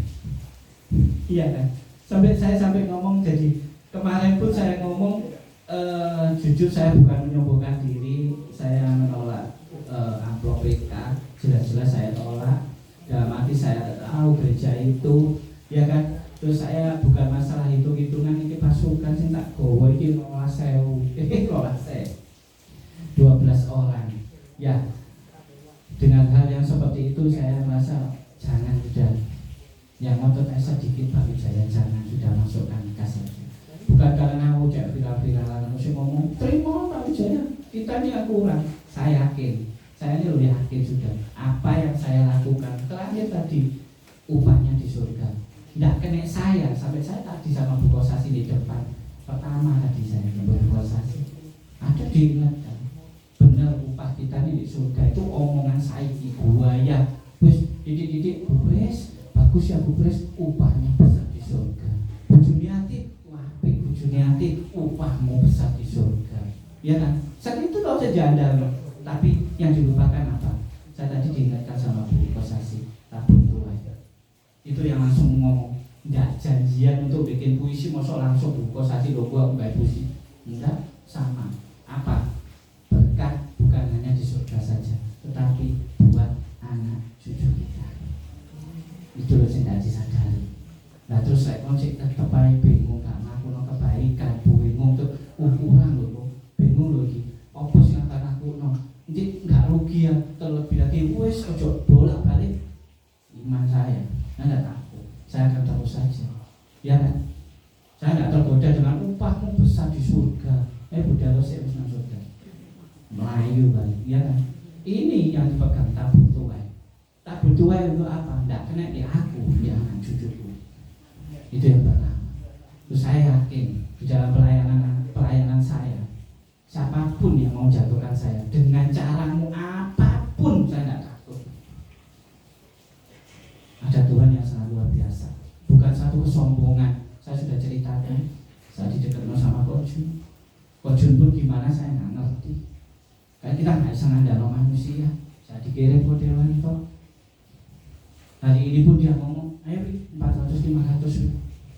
Iya kan? Saya sampai ngomong, jadi kemarin pun saya ngomong jujur saya bukan menyombongkan diri, saya menolak amplop PK, jelas-jelas saya tolak. Dalam arti saya tahu gereja itu, ya kan? Terus saya bukan masalah hitung-hitungan ini pasukan sing tak gowo iki 12.000 orang. Ya, dengan hal yang seperti itu saya merasa jangan sudah yang ngotot sedikit Pak Wijaya, jangan sudah masukkan kas saja. Bukan karena aku udah viral-viralan mesti ngomong terima Pak Wijaya, kita ini kurang. Saya yakin, saya ini lebih yakin sudah apa yang saya lakukan terakhir tadi upahnya di surga. Tidak kena saya, sampai saya tadi sama Bu Kosasi di depan. Pertama tadi saya Bu Kosasi ada diingatkan, benar upah kita ini di surga. Itu omongan saya buaya. Wes didik Bu Pres, bagus ya Bu Pres, upahnya besar di surga. Bu Juniati, wapik Bu Juniati, upahmu besar di surga. Ya kan? Saat itu tak usah janda, tapi yang dilupakan apa? Saya tadi diingatkan sama Bu Kosasi, tabung tuai. Itu yang langsung ngomong, enggak janjian untuk bikin puisi, masa langsung Bu Kosasi logo aku gak puisi. Enggak, sama. Apa? Berkat bukan hanya di surga saja, tetapi buat anak cucu kita. Itu loh yang tidak disadari. Nah terus saya konsep tetap bingung, gak ngaku no kebaikan, bingung tuh ukuran loh, bingung loh ini. Apa sih yang akan aku no? Jadi nggak rugi ya, terlebih lagi wes ojo bolak balik iman saya. Anda takut, saya akan terus saja. Ya kan? Saya tidak tergoda dengan upahmu besar di surga. Budaya saya besar surga. Melayu balik, ya kan? Ini yang dipegang tabung tuai. Tabung tuai untuk apa? Tidak kena di aku, di anak cucuku. Itu yang pertama. Terus saya yakin di dalam pelayanan saya, siapapun yang mau jatuhkan saya dengan caramu apapun, saya tidak takut. Ada Tuhan yang sangat luar biasa. Bukan satu kesombongan. Saya sudah ceritakan. Saya didekatkan sama Kojun. Kojun pun gimana saya nggak ngerti. Karena kita nggak bisa ngandalkan manusia. Saya dikirim ke Dewan itu. Hari ini pun dia ngomong, ayo 400-500,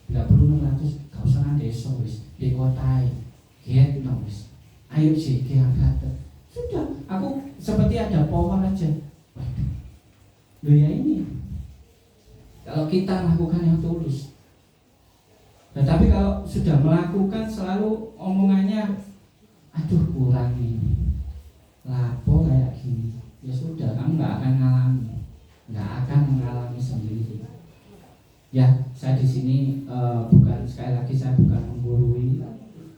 bila perlu 600, gak usah nang desa wis, di kota giat wis. Ayo sih angkat. Sudah, aku seperti ada power aja. Waduh. Loh ya ini. Kalau kita lakukan yang tulus. Nah, tapi kalau sudah melakukan selalu omongannya aduh kurang ini, lapo kayak gini, ya sudah, kamu nggak akan mengalami sendiri. Ya, saya di sini bukan, sekali lagi saya bukan menggurui.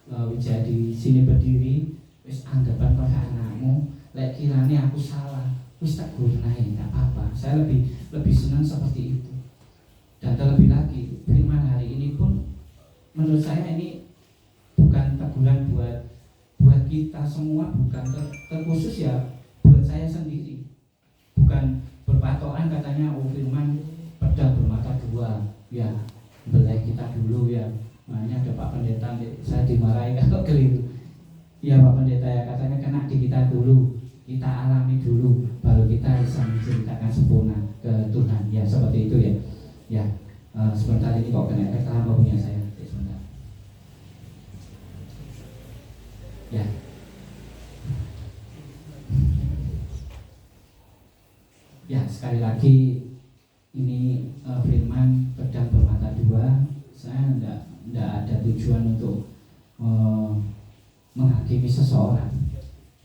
Wijaya di sini berdiri, wis anggapan pada anakmu, lek kirane aku salah, wis tak gurnain, nggak apa-apa. Saya lebih senang seperti itu. Dan terlebih lagi, firman hari ini pun menurut saya ini bukan teguran buat kita semua, bukan terkhusus ya buat saya sendiri. Bukan berpatokan katanya firman pedang bermata dua, ya belai kita dulu ya. Makanya ada Pak Pendeta, saya dimarahi kalau keliru. Ya Pak Pendeta ya, katanya kena di kita dulu, kita alami dulu, baru kita bisa menceritakan sempurna ke Tuhan. Ya seperti itu ya. Ya sebentar ini kok kena reklame punya saya. Sebentar. Ya. Ya sekali lagi ini firman pedang bermata dua. Saya tidak ada tujuan untuk menghakimi seseorang.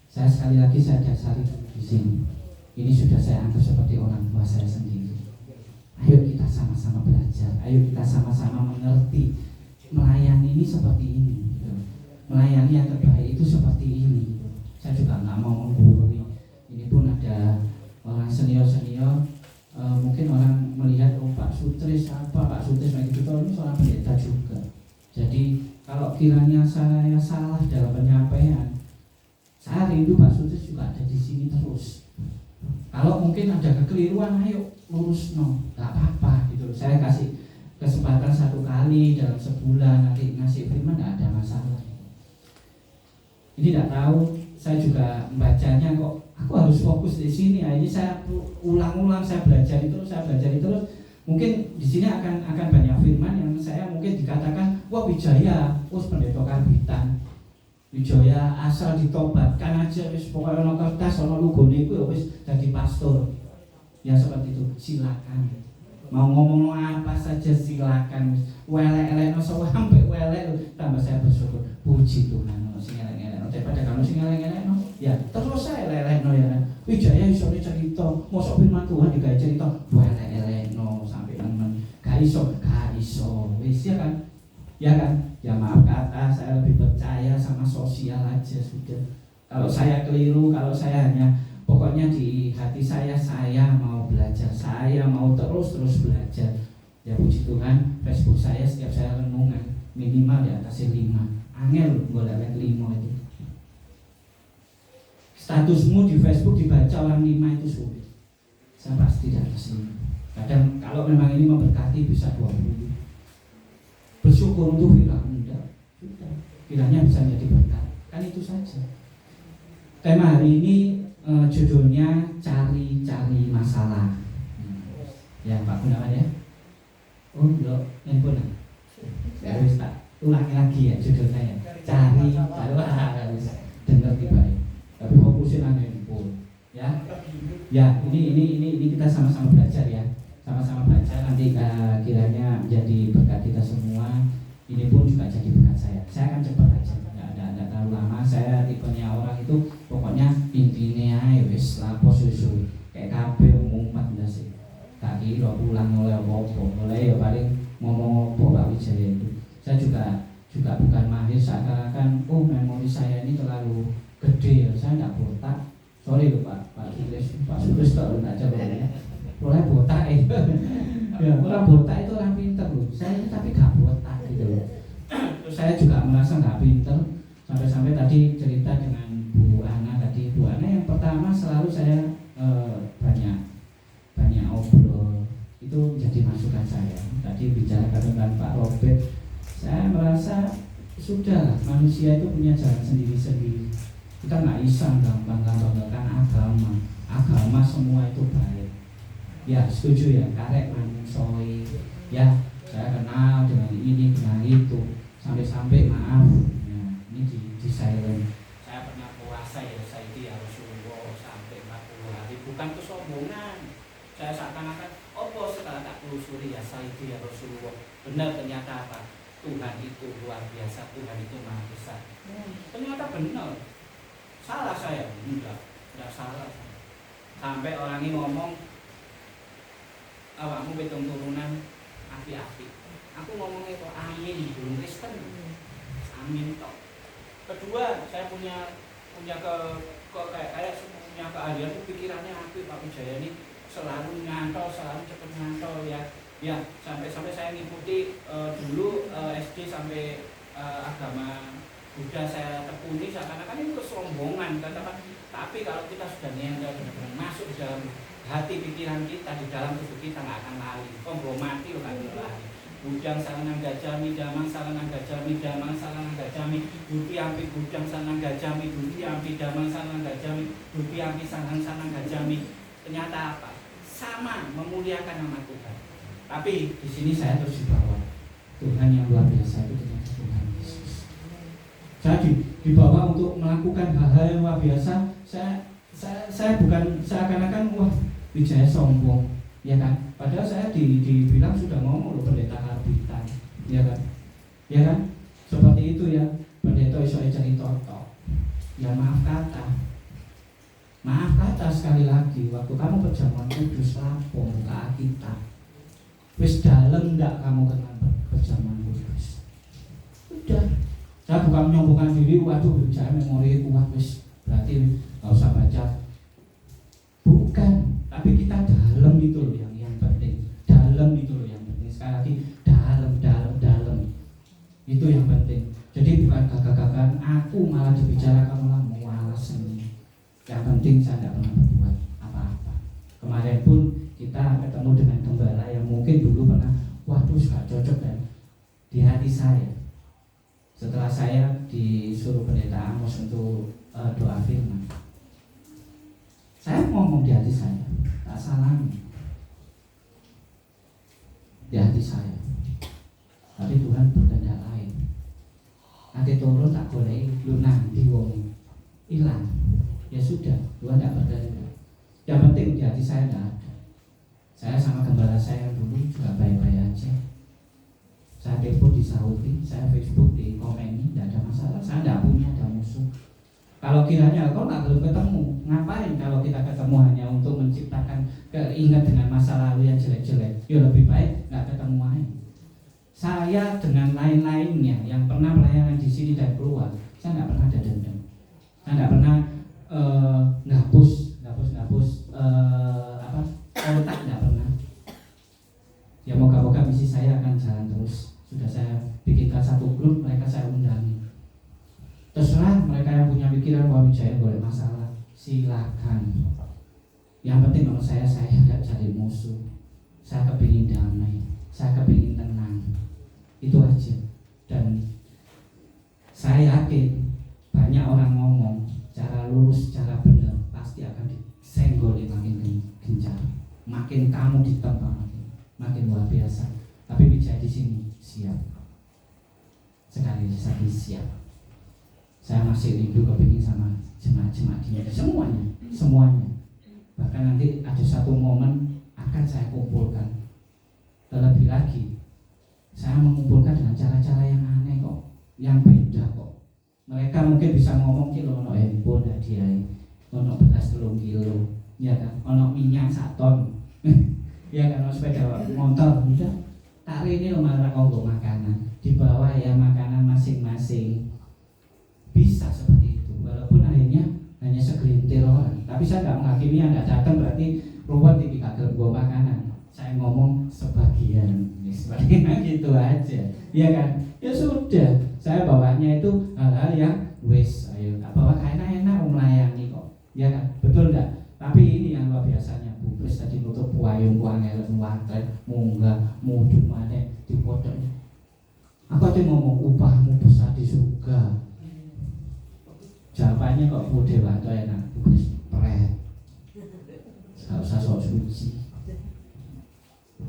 Saya sekali lagi saya dasari di sini. Ini sudah saya anggap seperti orang tua saya sendiri. Ayo kita sama-sama belajar. Ayo kita sama-sama mengerti. Melayani ini seperti ini. Melayani yang terbaik itu seperti ini. Saya juga nggak mau menggurui. Ini pun ada orang senior-senior. Mungkin orang melihat Pak Sutris Pak Sutris begitu, ini seorang pendeta juga. Jadi kalau kiranya saya salah dalam penyampaian, saya rindu Pak Sutris juga ada di sini terus. Kalau mungkin ada kekeliruan, ayo lurus nggak apa-apa gitu. Saya kasih kesempatan 1 kali dalam sebulan, nanti ngasih firman nggak ada masalah. Ini tidak tahu, saya juga membacanya kok. Aku harus fokus di sini. Ini saya ulang-ulang, saya belajar terus. Mungkin di sini akan banyak firman yang saya mungkin dikatakan, wah Wijaya, pendeta karbitan. Wijaya asal ditobatkan aja, wis pokoknya ono kertas, ono logone iku wis jadi pastor. Ya seperti itu. Silakan. Mau ngomong apa saja silakan. Welek-elek sampai welek tambah saya bersyukur. Puji Tuhan, sing elek-elek daripada kamu sing elek-elek ya terus saya elek-elek ya. Wijaya iso cerita, mosok firman Tuhan digawe cerita welek-elek sampai nemen. Gak iso. Wis ya kan? Ya kan? Ya maaf kata, saya lebih percaya sama sosial aja sudah. Kalau saya keliru, kalau saya hanya pokoknya di hati saya mau belajar, saya mau terus belajar. Ya puji Tuhan, Facebook saya setiap saya renungan minimal di atas 5. Angel golek 5 itu. Statusmu di Facebook dibaca orang 5 itu sulit. Saya pasti di atas 5. Kadang kalau memang ini memberkati bisa 20. Bersyukur untuk viral enggak. Kiranya bisa menjadi berkat. Kan itu saja. Tema hari ini judulnya cari masalah. Ya Pak Gunawan ya. Oh enggak, handphone. Ya wis tak ulangi lagi ya judulnya ya. Cari harus dengar baik. Tapi fokusin nang handphone. Ya. Ya, ini kita sama-sama belajar ya. Sama-sama belajar nanti kiranya menjadi berkat kita semua. Ini pun juga jadi berkat saya. Saya akan cepat aja. Enggak terlalu lama. Saya tipenya orang itu pokoknya intinya ae wis lapo susu. Kayak kabeh ngumpat ndak sih. Tak kira ulang oleh apa-apa. Oleh ya paling ngomong apa Pak Wijaya itu. Saya juga bukan mahir seakan-akan memori saya ini terlalu gede. Saya enggak botak. Sorry loh Pak Sutris tak jawab ya. Boleh botak itu. Ya, orang botak itu orang pinter loh. Saya ini tapi gak botak gitu loh. Terus saya juga merasa gak pinter. Sampai-sampai tadi cerita dengan Bu Ana tadi. Bu Ana yang pertama selalu saya banyak obrol. Itu menjadi masukan saya. Tadi bicara dengan Pak Robert, saya merasa sudah manusia itu punya jalan sendiri-sendiri. Kita nggak bisa bangga-banggakan agama semua itu baik. Ya setuju ya, karek manusiawi. Ya saya kenal dengan ini dengan itu sampai maaf. Ya, ini di silent. Saya pernah puasa ya, saya itu ya Rasulullah sampai 40 hari. Bukan kesombongan. Saya seakan-akan setelah tak telusuri ya saya itu ya Rasulullah. Benar ternyata apa? Tuhan itu luar biasa, Tuhan itu maha besar. biasa. Ternyata benar. Salah saya? Enggak salah. Sampai orang ini ngomong, awakmu pitung turunan api-api. Aku ngomongnya kok amin, belum Kristen. Amin toh. Kedua, saya punya kayak punya keahlian, pikirannya api. Pak Wijaya ini selalu nyantol, selalu cepet nyantol ya. Ya, sampai saya ngikuti dulu SD sampai agama Buddha saya tekuni, seakan-akan itu kesombongan kan. Tapi kalau kita sudah nyentol benar-benar masuk di dalam hati pikiran kita, di dalam tubuh kita nggak akan lali. Kok mati loh nggak lali. Bujang salanang gajami, damang salanang gajami, damang salanang gajami, dupi ampi bujang salanang gajami, dupi ampi damang salanang gajami, dupi ampi salanang gajami. Ternyata apa? Sama memuliakan nama Tuhan. Tapi di sini saya terus dibawa Tuhan yang luar biasa itu ternyata Tuhan Yesus. Saya dibawa untuk melakukan hal-hal yang luar biasa. Saya bukan seakan-akan wah Wijaya sombong, ya kan? Padahal saya dibilang sudah ngomong loh pendeta karbitan, ya kan? Ya kan? Seperti itu ya, pendeta iso cerita tok. Ya maaf kata sekali lagi, waktu kamu perjamuan kudus lapor buka Alkitab. Wis dalem ndak kamu kenal perjamuan kudus? Udah. Saya bukan menyombongkan diri, waduh saya memori kuat wis berarti nggak usah baca. Bukan, tapi kita dalam itu loh yang penting. Dalam itu loh yang penting. Sekali lagi dalam. Itu yang penting. Jadi bukan gagah-gagahan aku malah dibicarakan malah malas ini. Yang penting saya tidak pernah berbuat apa-apa. Kemarin pun kita ketemu dengan gembala yang mungkin dulu pernah waduh gak cocok kan di hati saya. Setelah saya disuruh pendeta Amos untuk doa firman, saya ngomong di hati saya, tak salah di hati saya. Tapi Tuhan berkehendak lain. Nanti turun tak boleh lu nanti wong hilang. Ya sudah, Tuhan tidak berkehendak. Yang penting di hati saya tidak ada. Saya sama gembala saya yang dulu juga baik-baik aja. Saya telepon disauti, saya Facebook di komeni, tidak ada masalah. Saya tidak punya ada musuh. Kalau kiranya kau nggak belum ketemu, ngapain kalau kita ketemu hanya untuk menciptakan keingat dengan masa lalu yang jelek-jelek? Ya lebih baik nggak ketemu aja. Saya dengan lain-lainnya yang pernah pelayanan di sini dan keluar, saya nggak pernah ada dendam. Saya nggak pernah ngapus kontak, nggak pernah. Ya moga-moga misi saya akan jalan terus. Sudah saya bikinkan satu grup, mereka saya undangi. Terserah mereka yang punya pikiran bahwa Wijaya boleh masalah, silakan. Yang penting kalau saya nggak cari musuh. Saya kepingin damai, saya kepingin tenang. Itu aja. Dan saya yakin banyak orang ngomong cara lurus, cara benar pasti akan disenggol makin gencar. Makin kamu ditempel makin luar biasa. Tapi Wijaya di sini siap. Sekali lagi siap. Saya masih rindu kepingin sama jemaat-jemaat ini, semuanya. Bahkan nanti ada satu momen akan saya kumpulkan. Terlebih lagi, saya mengumpulkan dengan cara-cara yang aneh kok, yang beda kok. Mereka mungkin bisa ngomong kilo ono handphone dan dia ono beras 3 kilo, ya kan? Ono minyak 1 ton, ya kan? Ono sepeda motor, udah. Tak ini malah konggo makanan, di bawah ya makanan masing-masing. Bisa seperti itu, walaupun akhirnya hanya segelintir orang. Tapi saya nggak menghakimi yang nggak datang berarti ruwet di kagak bawa makanan. Saya ngomong sebagian gitu aja, ya kan? Ya sudah, saya bawanya itu hal-hal yang wes, ayo tak bawa enak-enak melayani kok, ya kan? Betul enggak? Tapi ini yang luar biasanya, Bu Kris tadi nutup puayung kuangel watret munggah mujud mana di podoknya. Aku tadi ngomong upahmu besar di surga. Jawabannya kok bude waktu enak, Bu Kris pret. Gak usah sok suci.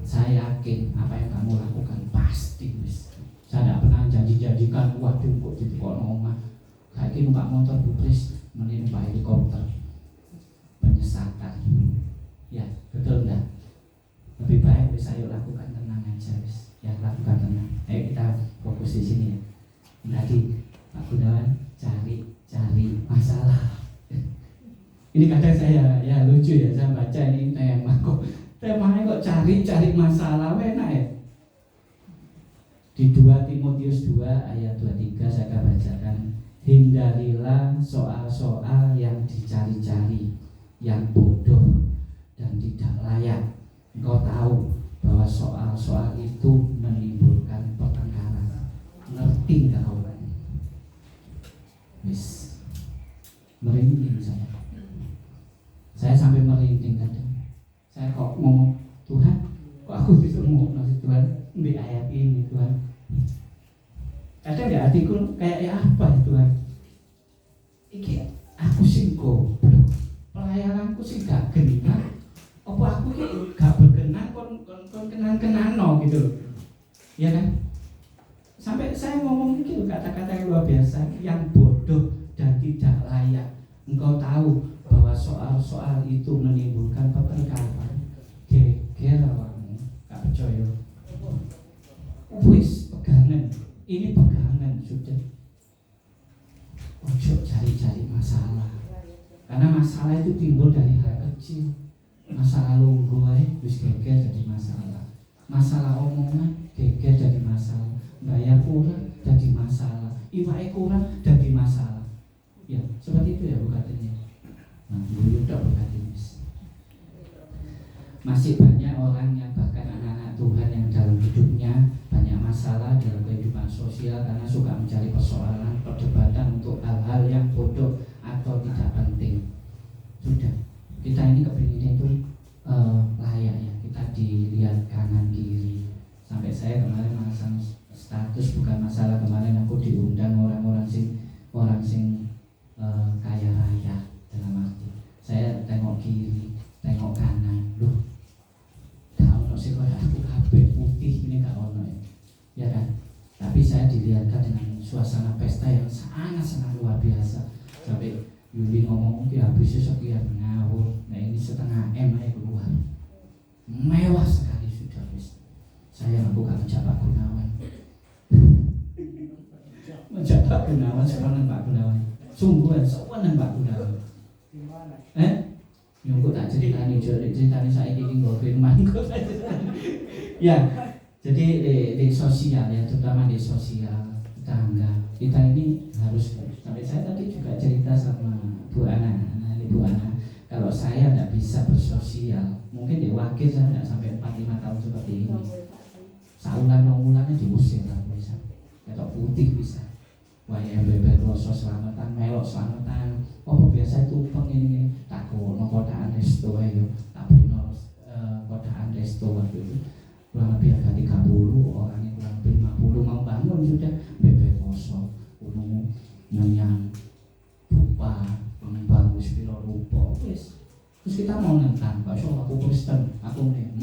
Saya yakin apa yang kamu lakukan pasti wis. Saya tidak pernah janji-janjikan waduh kok di omah. Kayak gini numpak motor Bu Kris, mending numpak helikopter. Penyesatan. Ya, betul enggak? Lebih baik wis ayo lakukan tenang aja wis. Ya, lakukan tenang. Ayo kita fokus di sini ya. Tadi Pak Gunawan Ini kadang saya ya lucu ya, saya baca ini temanya kok cari masalah, enak ya. Di 2 Timotius 2 ayat 23 saya akan bacakan, hindarilah soal-soal yang dicari-cari, yang bodoh dan tidak layak. Engkau tahu bahwa soal-soal itu menimbulkan pertengkaran. Ngerti nggak orang? Wis merinding saya sampai merinding kadang. Saya kok ngomong, Tuhan, kok aku bisa ngomong nasib Tuhan di ayat ini Tuhan. Kadang di hatiku kayak ya apa ya Tuhan? Iki aku sing goblok, pelayananku sing gak genah. Apa aku ki gak berkenan kon kenan gitu. Ya kan? Sampai saya ngomong gitu kata-kata yang luar biasa, yang bodoh dan tidak layak. Engkau tahu bahwa soal-soal itu menimbulkan pertengkaran. Geger awakmu, gak percaya. Wis pegangan, ini pegangan sudah. Ojo cari-cari masalah, karena masalah itu timbul dari hal kecil. Masalah lungguh ae wis geger jadi masalah. Masalah omongan geger jadi masalah. Bayar kurang jadi masalah. Iwake kurang jadi masalah. Ya, seperti itu ya bukatinya. Nah, dulu tak bukati. Masih banyak orang yang bahkan anak-anak Tuhan yang dalam hidupnya banyak masalah dalam kehidupan sosial karena suka mencari persoalan, perdebatan untuk hal-hal yang bodoh atau tidak penting. Sudah, kita ini kepinginnya itu layak ya, kita dilihat kanan kiri. Sampai saya kemarin masang status, bukan masalah kemarin aku diundang orang sing kaya raya, dalam arti saya tengok kiri, tengok kanan, loh, gak ono sih kok aku kabeh putih ini gak ono ya kan? Tapi saya dilihatkan dengan suasana pesta yang sangat luar biasa. Sampai Yuli ngomong habisnya sekian ngawur, nah ini setengah M aja keluar, mewah sekali sudah wis. Saya bukan menjabat Gunawan, menjabat Gunawan sepanjang Pak Gunawan, sungguhan sepanjang Pak Gunawan. Nyungku tak ceritani saya ini nggak firman ya. Jadi di sosial ya, terutama di sosial tetangga kita ini harus. Sampai saya tadi juga cerita sama Bu Ana, kalau saya tidak bisa bersosial, mungkin di wakil saya tidak sampai 4-5 tahun seperti ini. Saulan-ulannya diusir lah bisa, atau putih bisa. YMBB rasa selamatan, melok selamatan. Oh biasa itu pengen tak kono kotaan resto ayo, tak bino kotaan resto waktu itu kurang lebih ada 30 orangnya, kurang lebih 50 mau bangun sudah bebek kosong, gunung nyanyang, lupa, pengembang spiro lupa, wes. Terus kita mau nentang, bakso aku Kristen, aku nih,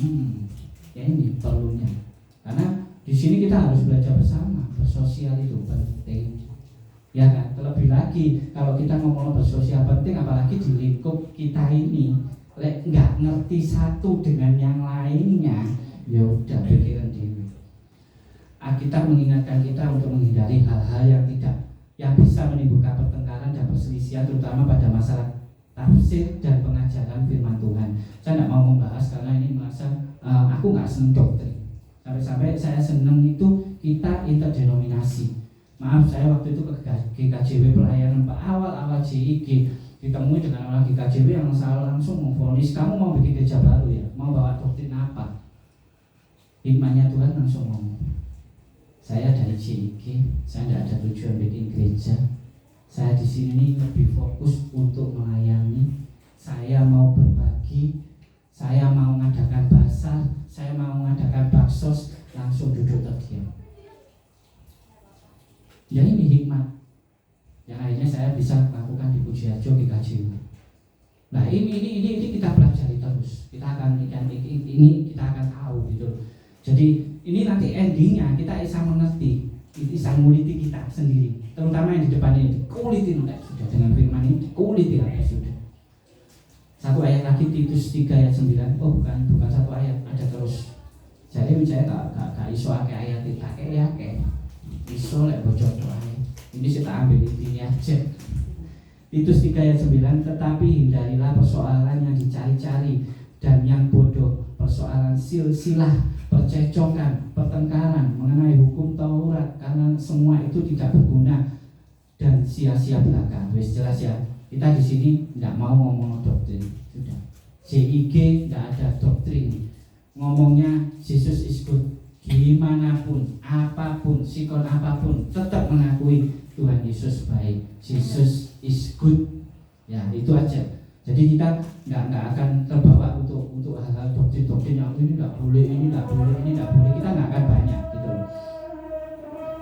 ya ini perlunya, karena di sini kita harus belajar bersama, bersosial itu penting. Ya kan, terlebih lagi kalau kita ngomong bersosial penting, apalagi di lingkup kita ini, nggak ngerti satu dengan yang lainnya, ya udah pikiran diri. Alkitab mengingatkan kita untuk menghindari hal-hal yang bisa menimbulkan pertengkaran dan perselisihan, terutama pada masalah tafsir dan pengajaran firman Tuhan. Saya tidak mau membahas karena ini merasa aku nggak senang doktrin. Sampai-sampai saya senang itu kita interdenominasi. Maaf, saya waktu itu ke GKJW pelayanan awal JIG, ditemui dengan orang GKJW yang langsung memvonis, kamu mau bikin gereja baru ya, mau bawa doktrin apa? Hikmahnya Tuhan langsung ngomong, saya dari JIG, saya tidak ada tujuan bikin gereja. Saya di sini lebih fokus untuk melayani. Saya mau berbagi, saya mau mengadakan basar, saya mau mengadakan baksos, langsung duduk terdiam. Ya ini hikmat yang akhirnya saya bisa lakukan di Pujiajo di KJU. Nah ini kita pelajari terus. Kita akan ini kita akan tahu gitu. Jadi ini nanti endingnya kita bisa mengerti, bisa nguliti kita sendiri. Terutama yang di depan ini, kulitin sudah dengan firman ini, kulitin sudah. Satu ayat lagi Titus 3 ayat 9. Oh bukan satu ayat, ada terus. Jadi saya gak iso akeh ayat itu, akeh iso lek bocor doae. Ini saya tak ambil ini aja. Titus 3 ayat 9, tetapi hindarilah persoalan yang dicari-cari dan yang bodoh, persoalan silsilah, percecokan, pertengkaran mengenai hukum Taurat, karena semua itu tidak berguna dan sia-sia belaka. Wis jelas ya. Kita di sini tidak mau ngomong doktrin, sudah. CIG tidak ada doktrin. Ngomongnya Jesus is good. Gimana pun, apapun, sikon apapun, tetap mengakui Tuhan Yesus baik. Jesus is good. Ya, itu aja. Jadi kita nggak akan terbawa untuk hal-hal doktrin yang ini nggak boleh, ini nggak boleh, ini nggak boleh. Kita nggak akan banyak gitu.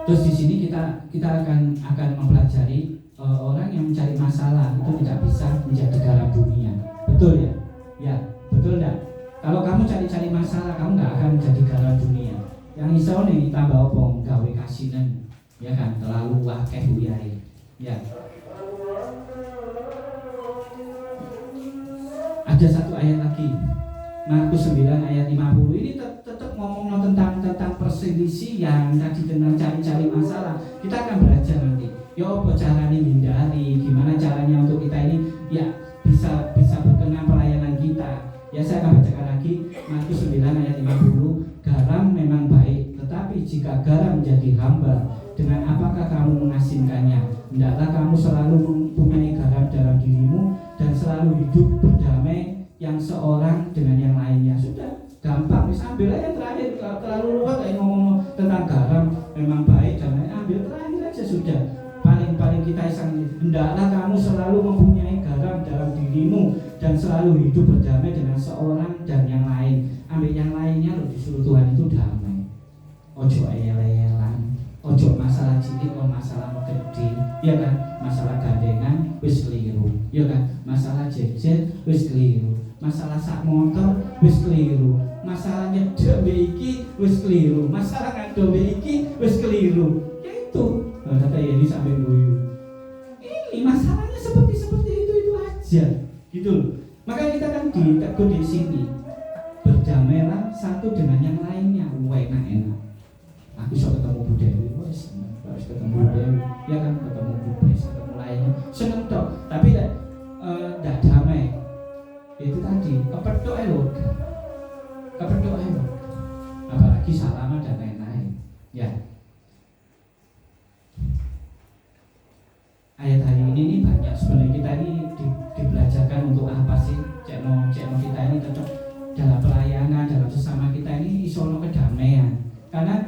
Terus di sini kita akan mempelajari orang yang mencari masalah itu tidak bisa menjadi garam dunia. Betul ya? Ya, betul enggak? Kalau kamu cari-cari masalah, kamu nggak akan menjadi garam dunia. Yang iso nih tambah opong gawe kasinan, ya kan? Terlalu wakeh uyai. Ya. Ada satu ayat lagi, Markus 9 ayat 50. Ini tetap ngomong tentang perselisihan tadi, tentang cari-cari masalah. Kita akan belajar nanti. Yo, apa caranya hindari? Gimana caranya untuk kita ini ya bisa berkenan pelayanan kita? Ya, saya akan bacakan lagi Markus 9 ayat 50. Garam memang baik, tetapi jika garam menjadi hambar, dengan apakah kamu mengasinkannya? Hendaklah kamu selalu mempunyai garam dalam dirimu dan selalu hidup berdamai yang seorang dengan yang lainnya. Sudah, gampang. Wis ambil aja yang terakhir. Kalau terlalu lupa kayak ngomong tentang garam memang baik dan lain, ambil terakhir aja sudah. Paling kita isang, hendaklah kamu selalu mempunyai garam dalam dirimu dan selalu hidup berdamai dengan seorang dan yang lain. Ambil yang lainnya loh, disuruh Tuhan itu damai. Ojo ayel-ayelan, ojo masalah cilik, masalah gede, ya kan? Masalah gandengan wis keliru, ya kan? Masalah jejer wis keliru, masalah sak motor wis keliru, masalah nyedek iki wis keliru, masalah ngado iki wis keliru. Ya itu, kata Yeni sampai guyu. Ini masalahnya seperti itu aja, gitu loh. Maka kita kan ditegur di sini, berdamailah satu dengan yang lainnya. Enak. Aku bisa ketemu Budewi, harus ketemu Budewi, ya kan, ketemu Bubes, ketemu lainnya, seneng dong. Tapi tidak damai. Itu tadi kepedok elok, apalagi salaman dan lain-lain. Ya. Ayat hari ini banyak sebenarnya. Kita ini dibelajarkan untuk apa sih? Cekno kita ini cocok dalam pelayanan, dalam sesama kita ini isono kedamaian. Karena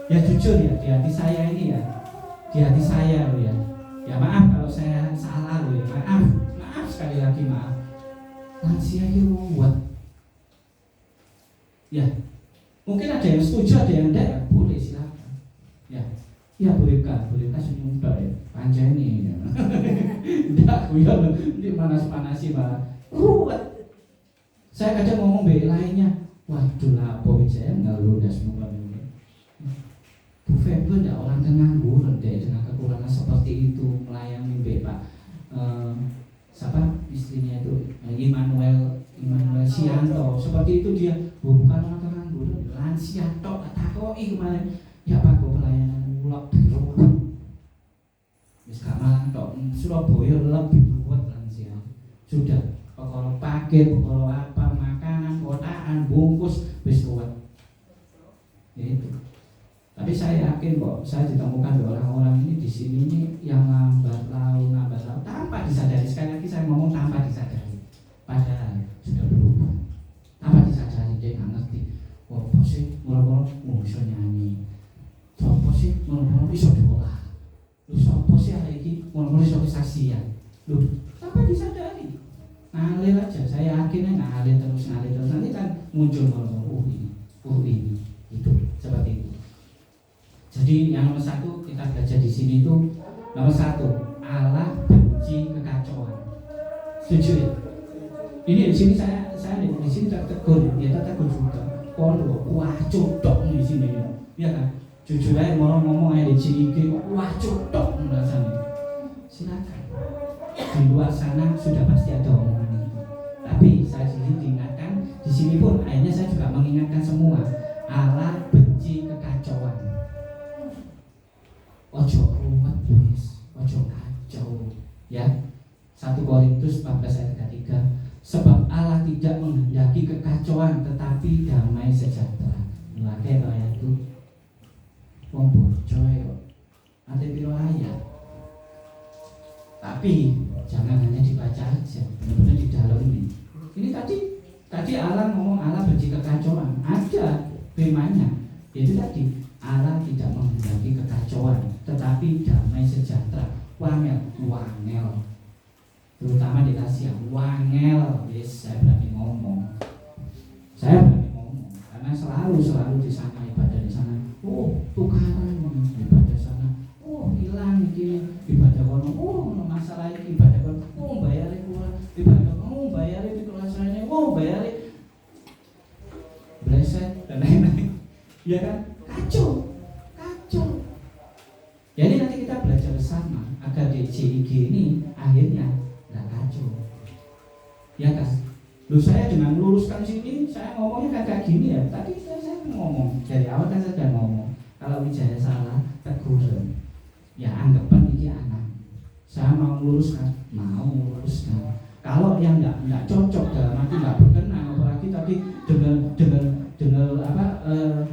ya jujur ya, di hati saya ini ya, di hati saya loh ya. Ya maaf kalau saya salah loh ya, maaf sekali lagi maaf. Lansia itu ruwet. Ya, mungkin ada yang setuju, ada yang tidak, ya boleh silakan. Ya boleh kak senyum tok ya, panjani ya. Tidak, guyon di panas-panasi malah ruwet. Saya kadang ngomong baik lainnya, waduh lah, saya nggak ludas semua ini. Bu Febel tidak orang nganggur dengan kekurangan seperti itu melayani Pak siapa istrinya itu Immanuel Sianto, seperti itu dia bukan orang nganggur, lansia tok takoi kemarin ya Pak kok pelayanan ulok biru wis gak malang tok. Surabaya lebih ruwet lansia, sudah perkara paket, perkara apa, makanan, kotaan, bungkus wis ruwet ya itu. Tapi saya yakin kok, saya ditemukan orang-orang ini di sini ini yang lambat laun tanpa disadari. Sekali lagi saya ngomong tanpa disadari, padahal sudah berubah. Tanpa disadari dia nggak ngerti. Wah, apa sih mula-mula bisa nyanyi, apa sih mula-mula bisa doa, lu apa sih hari ini mula-mula bisa kesaksian, lu tanpa disadari. Ngalir aja, saya yakin ngalir terus nanti kan muncul mula-mula ini itu seperti itu. Jadi yang nomor satu kita belajar di sini itu nomor satu, Allah benci kekacauan. Setuju ya? Ini di sini saya di sini tertegur, dia tertegur juga. Kondo, wah codok di sini, ya kan? Jujur aja ngomong aja di CIG, wah codok rasanya. Silakan. Di luar sana sudah pasti ada omongan itu. Tapi saya diingatkan di sini pun akhirnya saya juga mengingatkan semua, Allah benci kekacauan. Ojo ruwet please, ojo kacau ya. Korintus 14 ayat 3. Sebab Allah tidak menghendaki kekacauan tetapi damai sejahtera. Lagi ayat itu wong bocor kok. Ate piro ayat. Tapi jangan hanya dibaca aja, benar-benar didalami. Ini tadi Allah ngomong Allah benci kekacauan. Ada temanya. Itu tadi Allah tidak menghendaki kekacauan tetapi damai sejahtera. Wangel. Terutama di Asia, wangel. Yes, saya berani ngomong. Karena selalu di sana ibadah di sana. Oh, tukaran ibadah sana. Oh, hilang iki ibadah kono. Oh, masalah iki ibadah kono. Oh, bayare kurang. Ibadah kono bayare pikiranane. Oh, bayare bleset dan lain-lain. Ya kan? Kacau. Jadi nanti kita belajar bersama agar DJIG ini akhirnya nggak kacau. Ya kan? Lu saya dengan meluruskan sini, saya ngomongnya kayak gini ya. Tadi saya ngomong dari awal kan saya sudah ngomong. Kalau Wijaya salah, teguran. Ya anggapan ini anak. Saya mau meluruskan. Kalau yang nggak cocok dalam arti nggak berkenan, apalagi tadi dengan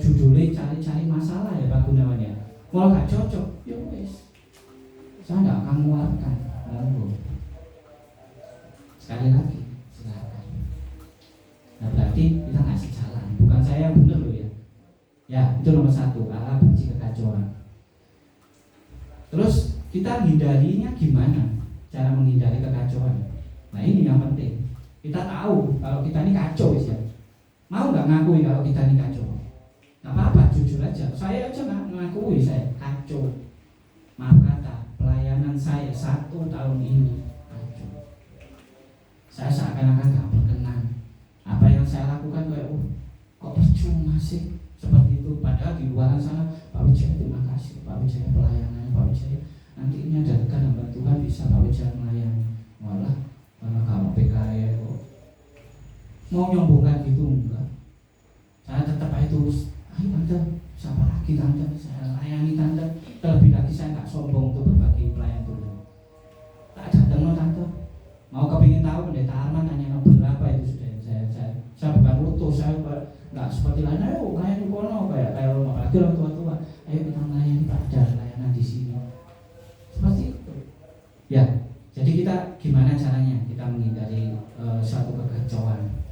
judulnya cari-cari masalah ya Pak Gunawan ya. Kalau nggak cocok, ya wes. Saya nggak akan mengeluarkan. Sekali lagi, silakan. Nah berarti kita ngasih jalan. Bukan saya yang benar loh ya. Ya itu nomor 1. Allah benci kekacauan. Terus kita hindarinya gimana? Cara menghindari kekacauan. Nah ini yang penting. Kita tahu kalau kita ini kacau ya. Mau nggak ngakui kalau kita ini kacau? Nggak apa-apa, jujur aja. Saya aja nggak ngakui saya kacau. Maaf kata, pelayanan saya 1 tahun ini kacau. Saya seakan-akan nggak berkenan. Apa yang saya lakukan kayak, kok percuma sih seperti itu. Padahal di luar sana, Pak Wijaya terima kasih, Pak Wijaya pelayanan, Pak Wijaya nanti ini ada rekan hamba Tuhan bisa Pak Wijaya melayani. Walah, kalau PKI kok mau nyombongkan gitu enggak. Saya tetap terus. Ayo tante, siapa lagi tante? Saya layani tante. Terlebih lagi saya nggak sombong untuk berbagi pelayan Tuhan. Tak datang tante. Mau kepingin tahu pendeta Arman tanya berapa itu sudah saya bukan utuh, saya nggak seperti lain. Ayo layani kono kayak apalagi orang tua-tua. Ayo kita melayani pada layanan di sini. Seperti itu. Ya, jadi kita gimana caranya kita menghindari suatu kekacauan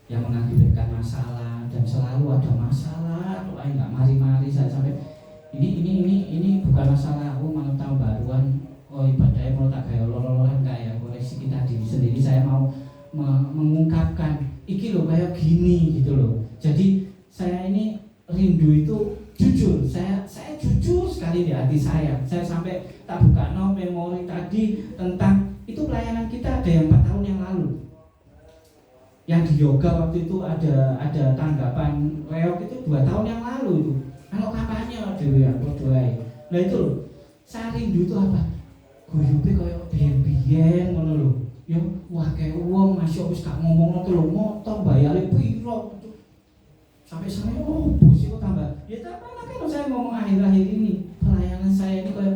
yang mengakibatkan masalah dan selalu ada masalah. Kok nggak mari-mari saya sampai ini bukan masalah aku mau tahu baruan. Oh ibadahnya mau tak kayak lololan kayak koreksi kita diri sendiri. Saya mau mengungkapkan iki loh kayak gini gitu loh. Jadi saya ini rindu itu jujur. Saya jujur sekali di hati saya. Saya sampai tak buka memori tadi tentang itu pelayanan kita ada yang 4 tahun yang lalu. Yang di yoga waktu itu ada tanggapan reok itu 2 tahun yang lalu itu. Kalau kampanye dewe aku doain. Nah itu loh. Saya rindu itu apa? Guyupe koyo biyen ngono lho. Ya wah kayak wong masih wis gak ngomong ngono lho, motor bayare piro. Sampai bos kok tambah. Ya tapi makanya saya ngomong akhir-akhir ini pelayanan saya ini kayak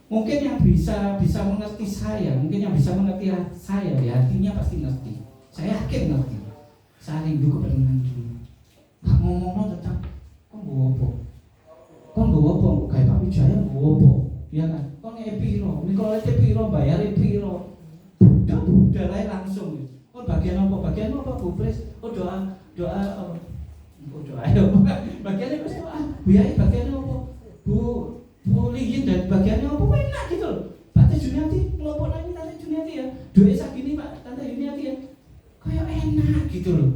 mungkin yang bisa mengerti saya, mungkin yang bisa mengerti saya di hatinya pasti ngerti. Saya yakin ngerti. Saya rindu kepentingan dulu. Gak ngomong tentang kok nggowo apa kayak Pak Wijaya nggowo apa. Ya kan? Kok piro? Mikro piro bayar piro? Udah lain langsung. Oh bagian apa? Bagian apa Bu Pres? Oh doa apa? Oh doa ayo. Bagiannya pasti Bu Yai bagiannya apa? Bu Ligin dan bagiannya apa? Enak gitu loh. Tante Juniati kelompok lain Tante Juniati ya. Doa segini Pak Tante Juniati ya. Kayak enak gitu loh.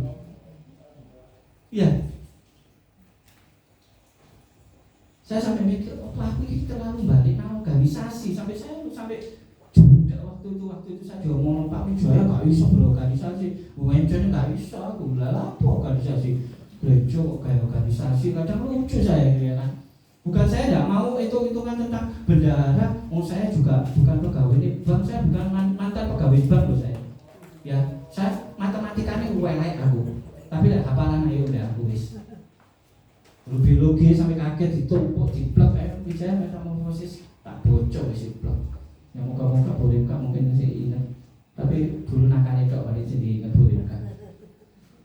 Iya. Saya sampai mikir, aku ini terlalu balik organisasi sampai juga waktu itu saya juga ngomong Pak Wijaya gak bisa berorganisasi, UMJ gak bisa, aku lah apa organisasi, gereja kayak organisasi, kadang lucu saya ya kan. Bukan saya tidak mau hitung-hitungan tentang bendahara, saya juga bukan pegawai bank, saya bukan mantan pegawai bank loh saya. Ya, saya matematikanya welek aku, tapi lah hafalan ayo udah aku wis. Biologi sampai kaget ditumpuk diplek Wijaya metamorfosis tak bocor wis diplek. Ya moga-moga Bu Ripka mungkin masih ingat, tapi dulu nakalnya kok paling jadi ingat Bu Ripka.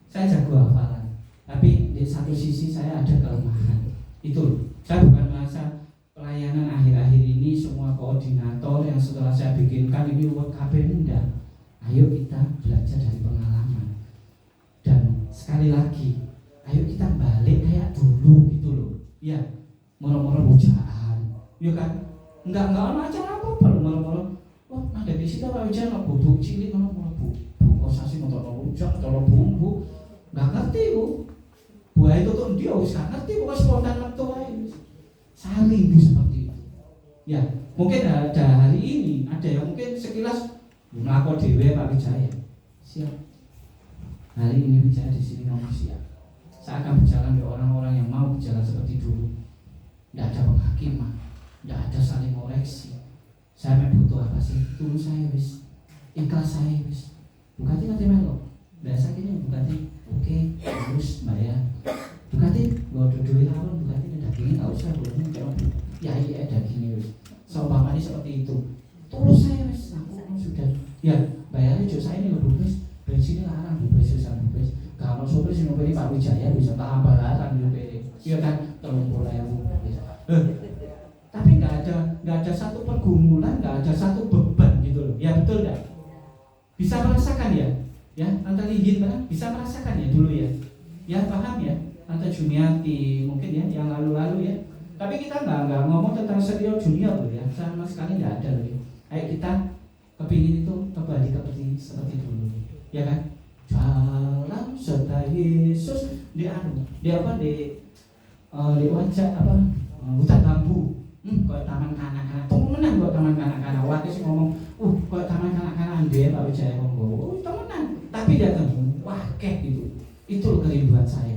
Saya jago hafalan, tapi di satu sisi saya ada kelemahan. Itu saya bukan merasa pelayanan akhir-akhir ini semua koordinator yang setelah saya bikinkan ini buat KB, enggak. Ayo kita belajar dari pengalaman. Dan sekali lagi, ayo kita balik kayak dulu gitu loh. Ya, moro-moro bujaan. Ya kan? Enggak ada acara apa-apa loh moro-moro. Wah, ada di situ Pak Wijan lo bubuk cilik moro-moro bu kosasi motor bujang atau bumbu. Enggak ngerti Bu. Buah itu tuh dia wis gak ngerti pokoknya spontan metu ae. Saya rindu seperti itu. Ya, mungkin ada hari ini ada yang mungkin sekilas melakukan dewe Pak Wijaya. Siap. Hari ini Wijaya di sini ngomong siap. Saya akan berjalan dengan orang-orang yang mau berjalan seperti dulu. Tidak ada penghakiman, tidak ada saling koreksi. Saya butuh apa sih? Tulus saya wis, ikhlas saya wis. Bukati nanti melok. Biasa gini bukati, oke, terus bayar. Bukati, gua duit lawan bukati dagingnya nggak usah boleh jawab. Ya iya dagingnya wis. Seumpama ini seperti itu. Tulus saya wis, aku sudah. Ya bayarnya juga saya ini lebih wis. Bensinnya larang bu, susah bu. Kalau sopir sih ngopeni Pak Wijaya bisa tahan balaran di UPD. Iya kan, 30.000. Tapi nggak ada satu pergumulan, nggak ada satu beban gitu loh. Ya betul nggak? Bisa merasakan ya? Ya, Tante Lidin kan bisa merasakan ya dulu ya. Ya paham ya, Tante Juniati mungkin ya yang lalu-lalu ya. Tapi kita nggak ngomong tentang senior junior loh ya, sama sekali nggak ada lagi. Ayo kita kepingin itu kembali seperti dulu, ya kan? Jalan serta Yesus di wajah apa hutan bambu, kau taman kanak-kanak, temenan kau taman kanak-kanak. Waktu sih ngomong, kau taman kanak-kanak dia Pak Wijaya ngomong, temenan. Tapi datang, wah kayak gitu. Itu kerinduan saya.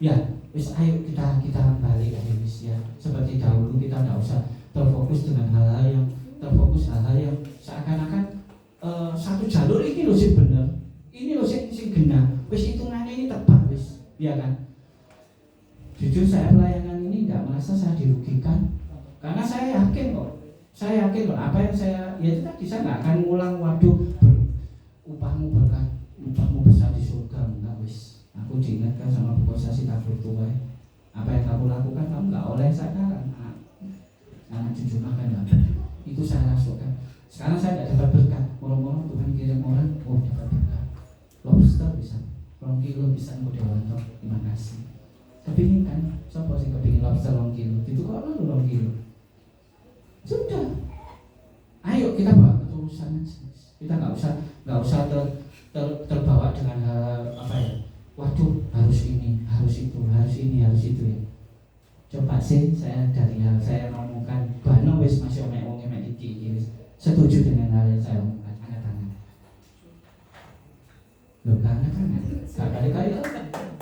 Ya, wis ayo kita balik aja wis ya. Seperti dahulu kita tidak usah terfokus dengan hal-hal yang seakan-akan satu jalur ini loh sih bener. Ini loh sih genah. Wis hitungannya ini tepat wis, ya kan? Jujur saya pelayanan ini nggak merasa saya dirugikan, karena saya yakin kok apa yang saya ya itu tadi saya nggak akan ngulang waduh upahmu berkat upahmu besar di surga enggak wis. Aku diingatkan sama Bu Kosasi tak bertuah. Apa yang kamu lakukan kamu nggak oleh sekarang. Anak cucu makan dapat. Itu saya rasakan. Sekarang saya tidak dapat berkat. Moro-moro Tuhan kirim orang, dapat berkat. Lobster bisa, 2 kilo bisa model untuk. Terima kasih. Kepingin kan? Siapa sih kepingin lobster 2 kilo? Itu kok lu 2 kilo? Sudah. Ayo kita bawa ketulusan aja. Kita nggak usah terbawa dengan hal apa ya? Waduh, harus ini, harus itu, harus ini, harus itu ya. Coba sih saya dari hal saya ngomongkan, bano wis masih omek-omek iki wis. Setuju dengan hal yang saya omongkan, angkat tangan. Loh, angkat tangan. Kali-kali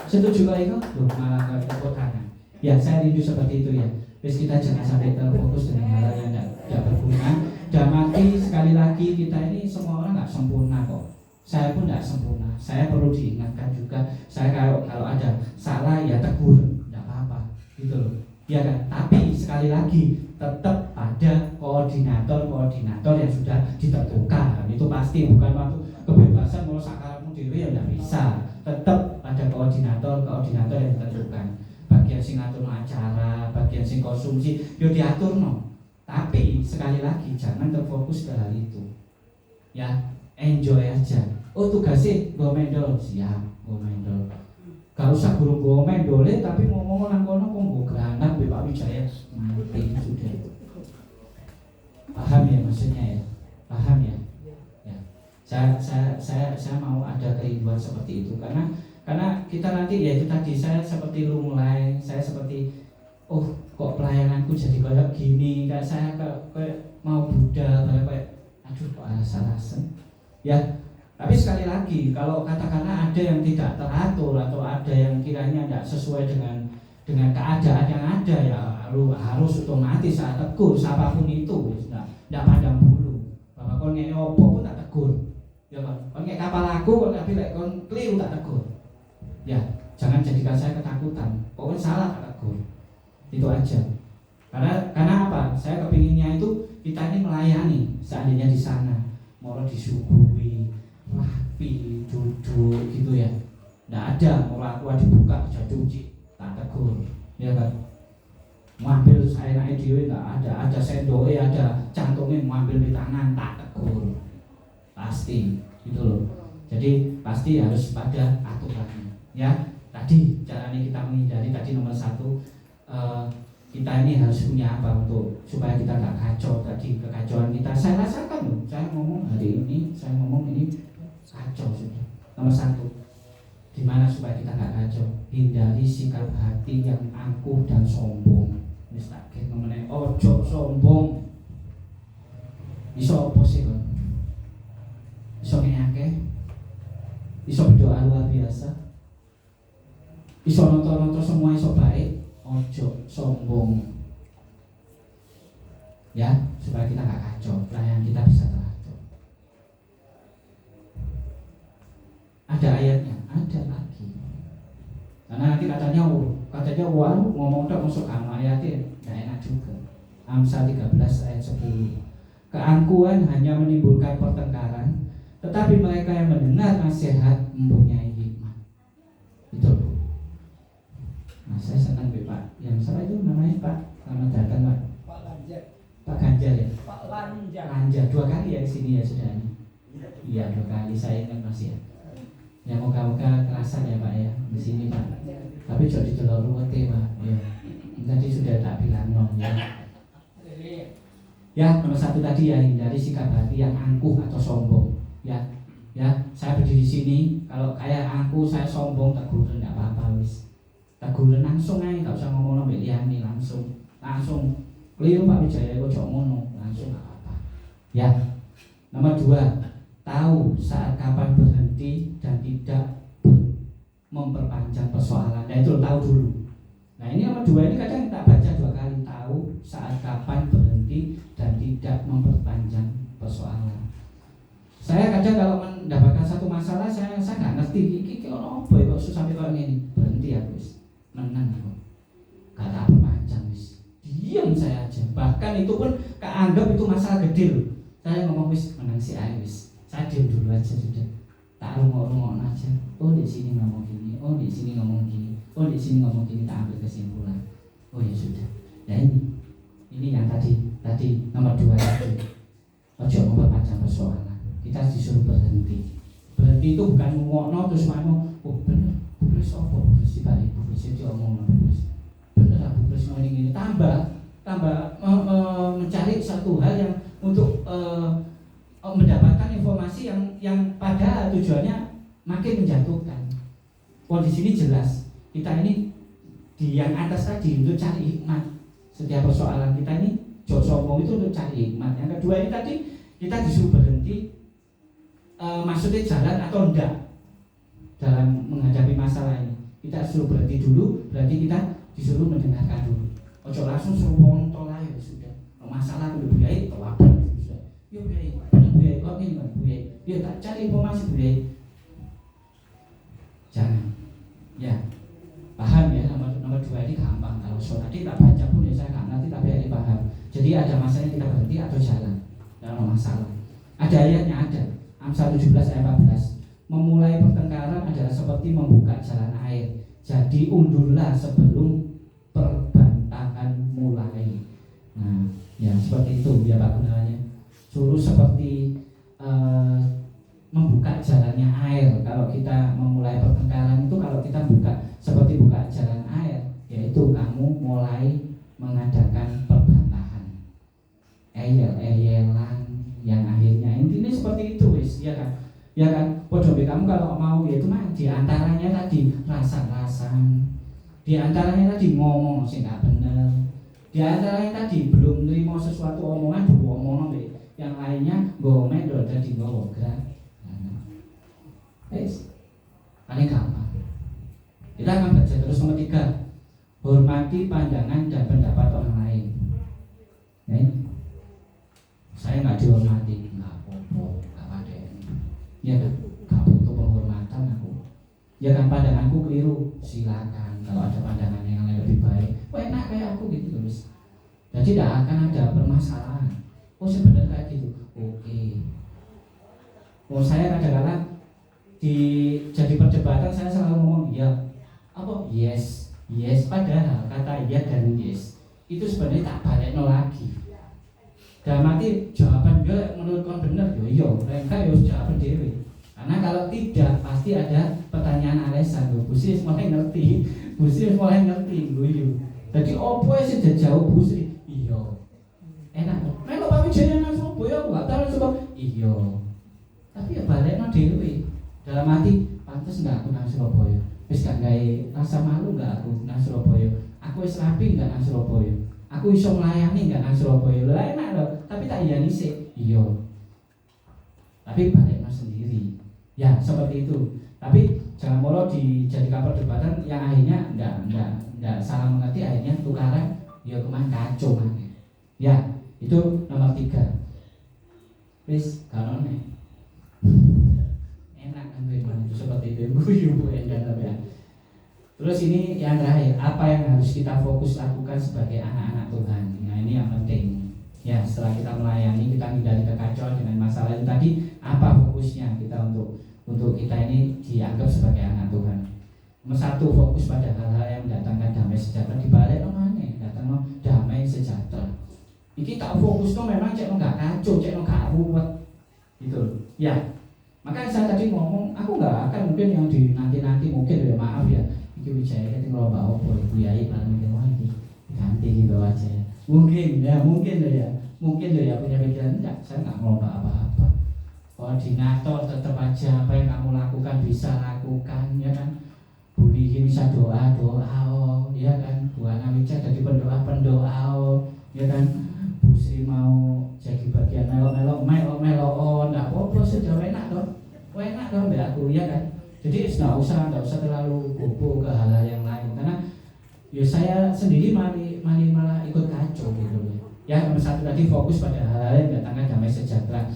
setuju kali itu? Loh, malah tepuk tangan. Ya, saya rindu seperti itu ya. Wis kita jangan sampai terfokus dengan hal yang tidak berguna. Dan mati sekali lagi kita ini semua orang nggak sempurna kok. Saya pun tidak sempurna. Saya perlu diingatkan juga. Saya kalau ada salah ya tegur, tidak apa-apa, gitu loh. Ya kan. Tapi sekali lagi tetap ada koordinator yang sudah ditentukan. Itu pasti bukan waktu kebebasan mau sakarmu dewe ya tidak bisa. Tetap ada koordinator yang ditentukan. Bagian sing ngatur acara, bagian sing konsumsi, yo diatur no. Tapi sekali lagi jangan terfokus ke hal itu. Ya, enjoy aja. Tugasnya gue mendol, siap, gue mendol. Gak usah guru gue mendolnya, tapi ngomong nang kono kok gue granat Pak Wijaya mati sudah. Paham ya maksudnya ya? Paham ya? Ya. Saya mau ada kerinduan seperti itu karena kita nanti ya itu tadi saya seperti lu mulai, saya seperti kok pelayananku jadi kayak gini, kayak saya kayak mau Buddha, kayak aduh kok rasa-rasa ya. Tapi sekali lagi kalau katakanlah ada yang tidak teratur atau ada yang kiranya tidak sesuai dengan keadaan yang ada ya harus otomatis saya tegur siapapun itu, tidak pandang bulu. Bapak kon ngene opo pun tak tegur, ya kan? Kon ngene kapal aku kon tapi lek kon keliru tak tegur. Ya jangan jadikan saya ketakutan. Pokoknya salah tak tegur. Itu aja. Karena apa? Saya kepinginnya itu kita ini melayani. Seandainya di sana mau disuguhi rapi duduk gitu ya, nggak ada mau aku dibuka aja cuci tak tegur, ya kan? Ngambil saya naik dewe nggak ada sendoknya, ada cantungnya, ngambil di tangan tak tegur, pasti gitu loh. Jadi pasti harus pada aturannya ya. Tadi caranya kita menghindari tadi nomor 1, kita ini harus punya apa untuk supaya kita nggak kacau. Tadi kekacauan kita saya rasakan loh, saya ngomong hari ini, saya ngomong ini kacau sudah. Nomor 1, gimana supaya kita nggak kacau? Hindari sikap hati yang angkuh dan sombong. Ini sakit mengenai ojo sombong. Iso apa sih kan? Iso ngeyake, iso berdoa luar biasa, iso nonton semua iso baik, ojo sombong ya, supaya kita nggak kacau, pelayanan kita bisa teratur. Ada ayatnya, ada lagi. Karena nanti katanya wah ngomong tak masuk sama ayatnya, nggak enak juga. Amsal 13 ayat 10. Keangkuhan hanya menimbulkan pertengkaran, tetapi mereka yang mendengar nasihat mempunyai hikmat. Itu. Nah, saya senang Pak. Yang siapa itu namanya Pak? Selamat datang Pak. Pak Lanjar. Pak Ganjar ya. Pak Lanjar. Lanjar 2 kali ya di sini ya sudah ini. Iya 2 kali saya ingat masih ya. Ya moga-moga kerasan ya Pak ya di sini Pak. Tapi jangan didelok ruwete Pak. Ya. Tadi sudah tak bilang ya. Ya nomor 1 tadi ya, hindari sikap hati yang angkuh atau sombong. Ya, saya berdiri di sini. Kalau kayak angkuh, saya sombong, teguran nggak apa-apa wis. Teguran langsung aja, nggak usah ngomong lebih liani, langsung. Keliru Pak Wijaya, kok ngono, langsung nggak apa-apa. Ya, nomor 2, tahu saat kapan berhenti dan tidak memperpanjang persoalan. Nah itu tahu dulu. Nah ini nomor 2 ini kadang tak baca 2 kali, tahu saat kapan berhenti dan tidak memperpanjang persoalan. Saya kadang kalau mendapatkan satu masalah saya nggak ngerti iki ono apa kok susah sampai kok ngene. Berhenti ya wis. Menang kok. Kata perpanjang wis. Diam saya aja. Bahkan itu pun keanggap itu masalah gede loh. Saya ngomong wis menang si ae wis. Saya diam dulu aja sudah. Tak rungok-rungok aja. Oh di sini ngomong gini. Oh di sini ngomong gini. Oh di sini ngomong gini, tak ambil kesimpulan. Oh ya sudah. Ya ini yang tadi nomor 2 tadi. Ojo memperpanjang persoalan. Kita disuruh berhenti. Berhenti itu bukan ngomong terus mau, oh bener, bubres apa bubres sih Pak Ibu, bubres itu omong bubres. Bener lah bubres ini tambah mencari satu hal yang untuk mendapatkan informasi yang pada tujuannya makin menjatuhkan. Oh di sini jelas kita ini di yang atas tadi untuk cari hikmat. Setiap persoalan kita ini jok sombong itu untuk cari hikmat. Yang kedua ini tadi kita disuruh berhenti. Maksudnya jalan atau enggak dalam menghadapi masalah ini. Kita suruh berhenti dulu, berarti kita disuruh mendengarkan dulu. Ojo langsung suruh wontol aja sudah. Masalah dulu buyai, telapak sudah. Yuk buyai, benar buyai, kok ini kan buyai. Yuk tak cari informasi buyai. Jangan, ya paham ya. Nomor 2 ini gampang. Kalau soal tadi tak baca pun ya saya nggak ngerti, tapi ini paham. Jadi ada masanya kita berhenti atau jalan dalam masalah. Ada ayatnya ada. Amsal 17 ayat 14. Memulai pertengkaran adalah seperti membuka jalan air. Jadi undurlah sebelum perbantahan mulai. Nah, ya seperti itu ya Pak Gunawannya. Suruh seperti membuka jalannya air. Kalau kita memulai pertengkaran itu, kalau kita buka seperti buka jalan air, yaitu kamu mulai mengadakan perbantahan, eyel-eyelan, yang akhirnya intinya seperti itu wis, ya kan podo kamu kalau mau ya itu mah diantaranya tadi rasa-rasan, diantaranya tadi ngomong sih nggak bener, diantaranya tadi belum nerima sesuatu omongan dulu omong yang lainnya gomen udah di bawah gerak, paling gampang. Kita akan baca terus nomor 3, hormati pandangan dan pendapat orang lain. Saya nggak dihormati, nggak apa-apa, nggak ada. Ya kan, nggak butuh penghormatan aku. Ya kan, pandanganku keliru, silakan. Kalau ada pandangan yang lebih baik, enak kayak aku gitu terus. Jadi tidak akan ada permasalahan. Oh sebenarnya kayak gitu. Oke. Oh saya kadang-kadang jadi perdebatan saya selalu ngomong ya apa yes padahal kata ya dan yes itu sebenarnya tak balikno lagi. Dalam arti jawaban dia menurut kon bener yo iya mereka yo jawaban dewe. Karena kalau tidak pasti ada pertanyaan alasan lho. Busri mulai ngerti guyu. Jadi opo sih jauh Busri? Iya. Enak. Nek Pak Wijaya nang Surabaya aku gak tahu sebab iya. Tapi ya balikno dhewe. Dalam arti pantes enggak aku nang Surabaya. Wis gak gawe rasa malu enggak aku nang Surabaya. Aku wis rapi enggak nang Surabaya. Aku iso melayani enggak nang Surabaya. Lah enak loh, tapi tak iyani sik. Iya. Tapi balikno sendiri. Ya seperti itu. Tapi jangan mulu dijadikan perdebatan yang akhirnya enggak salah mengerti, akhirnya tukaran ya kemana kacau kan. Ya itu nomor 3. Wis kalau enak kan itu seperti itu guyu ya. Terus ini yang terakhir, apa yang harus kita fokus lakukan sebagai anak-anak Tuhan. Nah ini yang penting. Ya setelah kita melayani, kita hindari kekacauan dengan masalah itu tadi, apa fokusnya kita untuk kita ini dianggap sebagai anak Tuhan. Nomor 1, fokus pada hal-hal yang mendatangkan damai sejahtera. Dibalik namanya datang damai sejahtera. Ini tak fokus memang cek nggak kacau, cek nggak ruwet gitu. Ya makanya saya tadi ngomong aku nggak akan mungkin yang di nanti mungkin ya maaf ya. Iki Wijaya kan tinggal bawa opo ibu yai paling mungkin lagi ganti gitu aja. Mungkin ya punya pikiran enggak, saya nggak mau apa-apa. Koordinator tetap aja apa yang kamu lakukan bisa lakukan ya kan. Budi bisa doa oh ya kan. Bu Ana Wija jadi pendoa oh ya kan. Bu Sri mau jadi bagian melok enggak apa-apa sudah enak dong mbak aku ya kan. Jadi enggak usah terlalu gopo ke hal-hal yang lain karena ya saya sendiri malah ikut kacau gitu loh. Ya nomor 1 tadi fokus pada hal-hal yang mendatangkan damai sejahtera.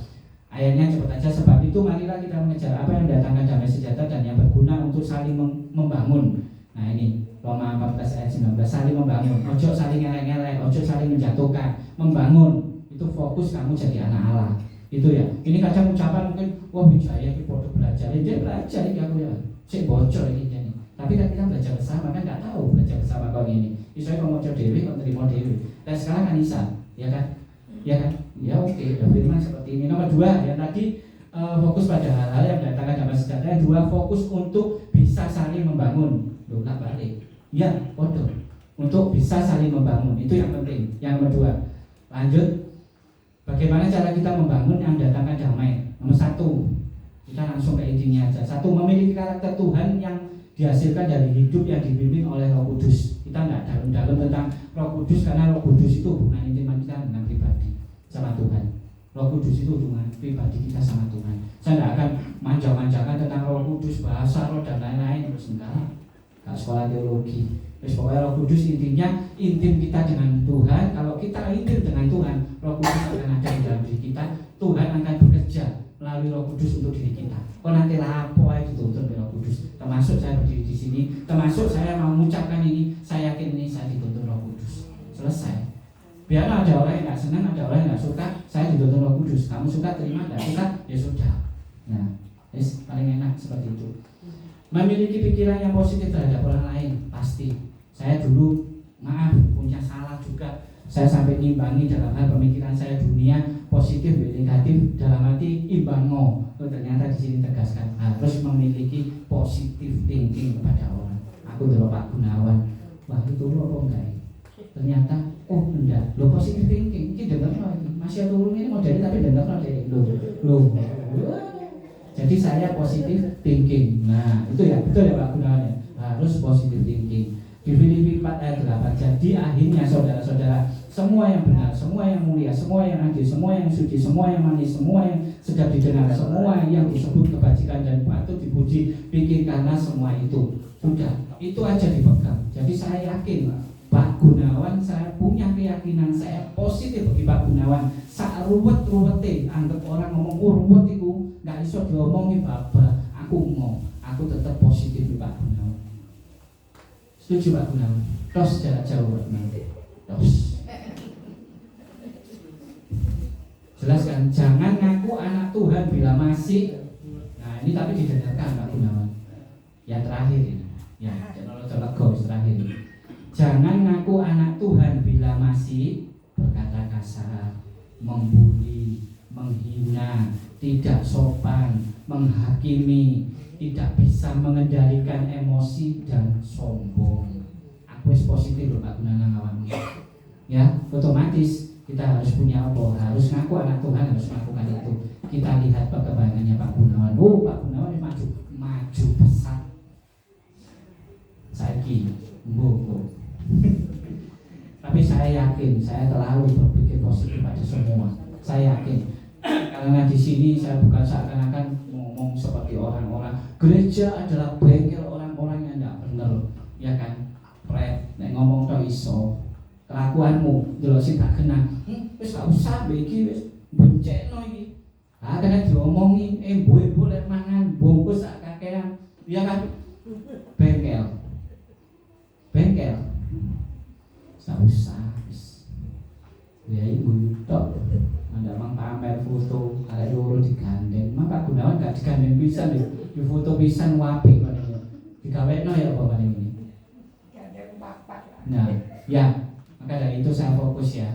Ayatnya cepat aja, sebab itu marilah kita mengejar apa yang mendatangkan damai sejahtera dan yang berguna untuk saling membangun. Nah ini Roma 14 ayat 19, saling membangun, ojo saling ngelek-ngelek, ojo saling menjatuhkan, membangun. Itu fokus kamu jadi anak Allah. Itu ya. Ini kadang ucapan mungkin wah Wijaya ini bodoh belajar. Dia belajar ini aku ya. Cek bocor ini jadi. Tapi kan kita belajar bersama kan nggak tahu belajar bersama kau ini. Misalnya kalau mau coba dewi, kalau terima dewi. Dan sekarang kan bisa, ya kan? Ya kan? Ya oke. Udah firman seperti ini. Nomor 2 yang tadi fokus pada hal-hal yang mendatangkan damai sejahtera. Yang 2 fokus untuk bisa saling membangun. Loh, balik. Ya, bodoh. Untuk bisa saling membangun itu yang penting. Yang nomor 2. Lanjut. Bagaimana cara kita membangun yang mendatangkan damai? Nomor 1, kita langsung ke intinya aja. 1, memiliki karakter Tuhan yang dihasilkan dari hidup yang dibimbing oleh Roh Kudus. Kita nggak dalam tentang Roh Kudus karena Roh Kudus itu hubungan intim kita dengan pribadi sama Tuhan. Roh Kudus itu hubungan pribadi kita sama Tuhan. Saya nggak akan manja-manjakan tentang Roh Kudus, bahasa Roh dan lain-lain terus enggak sekolah teologi. Terus pokoknya Roh Kudus intinya intim kita dengan Tuhan. Kalau kita intim dengan Tuhan, Roh Kudus akan ada di dalam diri kita. Tuhan akan bekerja melalui Roh Kudus untuk diri kita. Kok nanti lapo aja dituntun oleh Roh Kudus. Termasuk saya berdiri di sini, termasuk saya mau mengucapkan ini, saya yakin ini saya dituntun Roh Kudus. Selesai. Biar ada orang yang nggak senang, ada orang yang nggak suka, saya dituntun Roh Kudus. Kamu suka terima, nggak suka ya sudah. Nah, paling enak seperti itu. Memiliki pikiran yang positif terhadap orang lain pasti. Saya dulu maaf punya salah juga. Saya sampai imbangi dalam hal pemikiran saya dunia positif dan negatif dalam arti imbang oh ternyata di sini tegaskan harus memiliki positif thinking kepada orang. Aku dulu Pak Gunawan, wah itu lo apa enggak? Ternyata oh enggak, lo positif thinking. Ini dengar lagi masih turun ini modelnya tapi dengar lagi lo. Jadi saya positif thinking. Nah itu ya betul ya Pak Gunawan ya. Harus positif thinking. Di Filipi 4 ayat 8. Jadi akhirnya saudara-saudara, semua yang benar, semua yang mulia, semua yang adil, semua yang suci, semua yang manis, semua yang sedap didengar, semua yang disebut kebajikan dan patut dipuji, pikirkanlah semua itu. Sudah, itu aja dipegang. Jadi saya yakin Pak Gunawan, saya punya keyakinan, saya positif bagi Pak Gunawan. Sak ruwet-ruwete, anggap orang ngomong ruwet itu nggak iso diomongin bapak. Aku tetap positif di Pak Gunawan. Setuju Pak Gunawan? Tos jarak jauh Pak Gunawan. Tos. Jelas kan? Jangan ngaku anak Tuhan bila masih. Nah ini tapi didengarkan Pak Gunawan. Yang terakhir ini, ya jangan terakhir. Jangan ngaku anak Tuhan bila masih berkata kasar, membuli, menghina, tidak sopan, menghakimi, tidak bisa mengendalikan emosi dan sombong. Aku positif loh Pak Gunawan kawan. Ya, otomatis kita harus punya apa? Harus ngaku anak Tuhan, harus melakukan itu. Kita lihat perkembangannya Pak Gunawan. Oh, Pak Gunawan maju pesat. Saiki, mbok. Tapi saya yakin, saya terlalu berpikir positif pada semua. Saya yakin, karena di sini saya bukan seakan-akan ngomong seperti orang-orang gereja adalah bengkel orang-orang yang tidak benar, ya kan? Pret, nek ngomong tok iso, kelakuanmu delok sing gak kena, wis gak usah iki wis bencekno iki. Ah kadang diomongi, mbuh-mbuh lek mangan bungkus sak kakean, ya kan? Bengkel. Tak usah, ya ibu tok. Anda mang pamer foto, ada loro digandeng. Maka Gunawan gak digandeng pisan di foto pisan wapi paling. Digawekno ya apa paling ini. Nah, ya maka dari itu saya fokus ya.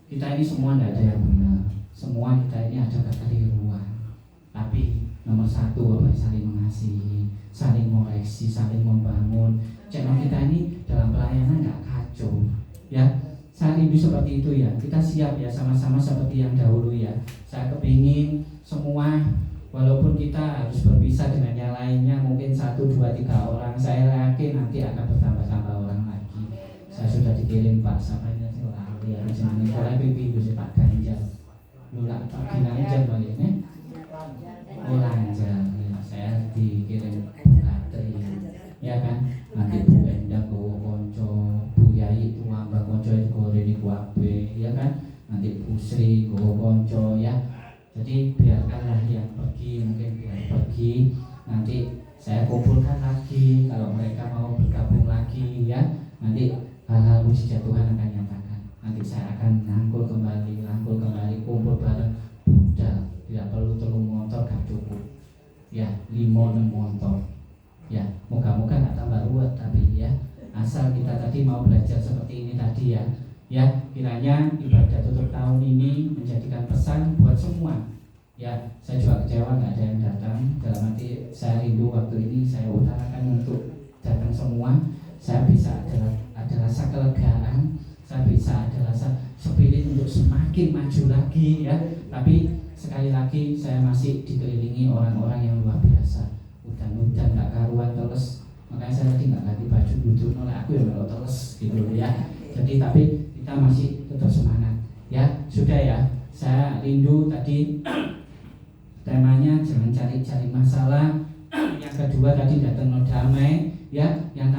Kita ini semua tidak ada yang benar. Semua kita ini ada kekeliruan. Tapi nomor satu apa saling mengasihi, saling mengoreksi, saling membangun. Channel kita ini dalam pelayanan nggak kacau. Ya, saat ini seperti itu ya. Kita siap ya sama-sama seperti yang dahulu ya. Saya kepingin semua, walaupun kita harus berpisah dengan yang lainnya, mungkin 1, 2, 3 orang. Saya yakin nanti akan bertambah-tambah orang lagi. Saya sudah dikirim Pak Sapanya selalu ya. Jangan oleh pipi Gus Pak Ganjar. Lula Pak Ganjar balik nih. Oh Lanjar. Ya, saya dikirim Katri. Ya kan? Nanti Bu Endang bawa konco, Bu Yai tua mbak konco itu goreng kuabe, ya kan? Nanti Bu Sri bawa konco ya. Jadi biarkanlah yang pergi, mungkin biar pergi. Nanti saya kumpulkan lagi kalau mereka mau bergabung lagi ya. Nanti hal-hal mujizat Tuhan akan nyatakan. Nanti saya akan rangkul kembali, kumpul bareng Buddha. Tidak perlu telung motor gak cukup. Ya, 5-6 motor. Ya, moga-moga nggak tambah ruwet tapi ya asal kita tadi mau belajar seperti ini tadi ya. Ya, kiranya ibadah tutup tahun ini menjadikan pesan buat semua. Ya, saya juga kecewa nggak ada yang datang. Dalam arti saya rindu waktu ini saya utarakan untuk datang semua. Saya bisa ada rasa kelegaan, saya bisa ada rasa spirit untuk semakin maju lagi ya. Tapi sekali lagi saya masih dikelilingi orang-orang yang luar biasa. Udan gak karuan teles, makanya saya tadi gak ganti baju duduk oleh aku ya kalau teles gitu ya. Jadi tapi kita masih tetap semangat ya. Sudah ya, saya rindu tadi temanya jangan cari-cari masalah. Yang kedua tadi datang damai ya. Yang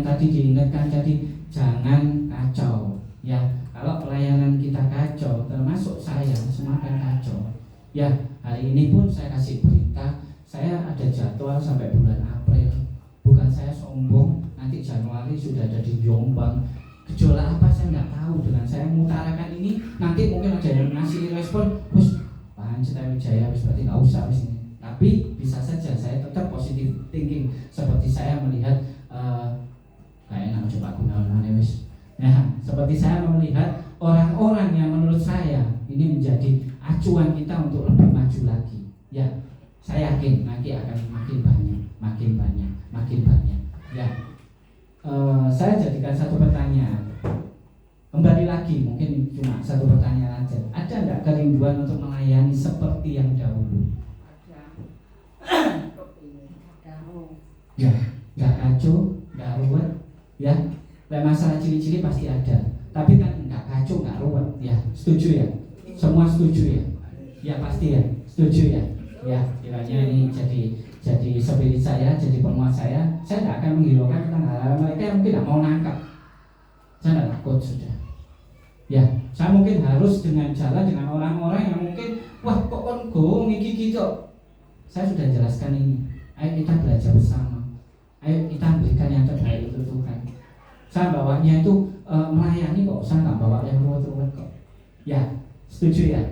tadi diingatkan tadi jangan kacau ya. Kalau pelayanan kita kacau, termasuk saya semua akan kacau ya. Hari ini pun saya kasih berita, saya ada jadwal sampai bulan April. Bukan saya sombong, nanti Januari sudah ada di Jombang. Gejolak apa saya nggak tahu. Dengan saya mengutarakan ini, nanti mungkin ada yang ngasih respon, "Bos, Pak Cita Wijaya, berarti nggak usah di sini." Tapi bisa saja saya tetap positif thinking. Seperti saya melihat kayak enak coba Gunawan wis. Nah, seperti saya melihat orang-orang yang menurut saya ini menjadi acuan kita untuk lebih maju lagi. Ya. Saya yakin nanti akan makin banyak. Ya, saya jadikan satu pertanyaan. Kembali lagi, mungkin cuma satu pertanyaan aja. Ada nggak kerinduan untuk melayani seperti yang dahulu? Ya, nggak kacau, nggak ruwet. Ya, masalah cili-cili pasti ada. Tapi kan nggak kacau, nggak ruwet. Ya, setuju ya? Semua setuju ya? Ya pasti ya, setuju ya? Ya, kiranya ini jadi spirit saya, jadi penguat saya tidak akan menghiraukan tentang hal-hal mereka yang mungkin tidak mau nangkap. Saya tidak takut sudah. Ya, saya mungkin harus dengan jalan dengan orang-orang yang mungkin, wah kok kon gong iki gitu. Saya sudah jelaskan ini. Ayo kita belajar bersama. Ayo kita berikan yang terbaik untuk Tuhan. Saya bawanya itu melayani kok, saya nggak bawa yang ruwet-ruwet kok. Ya, setuju ya?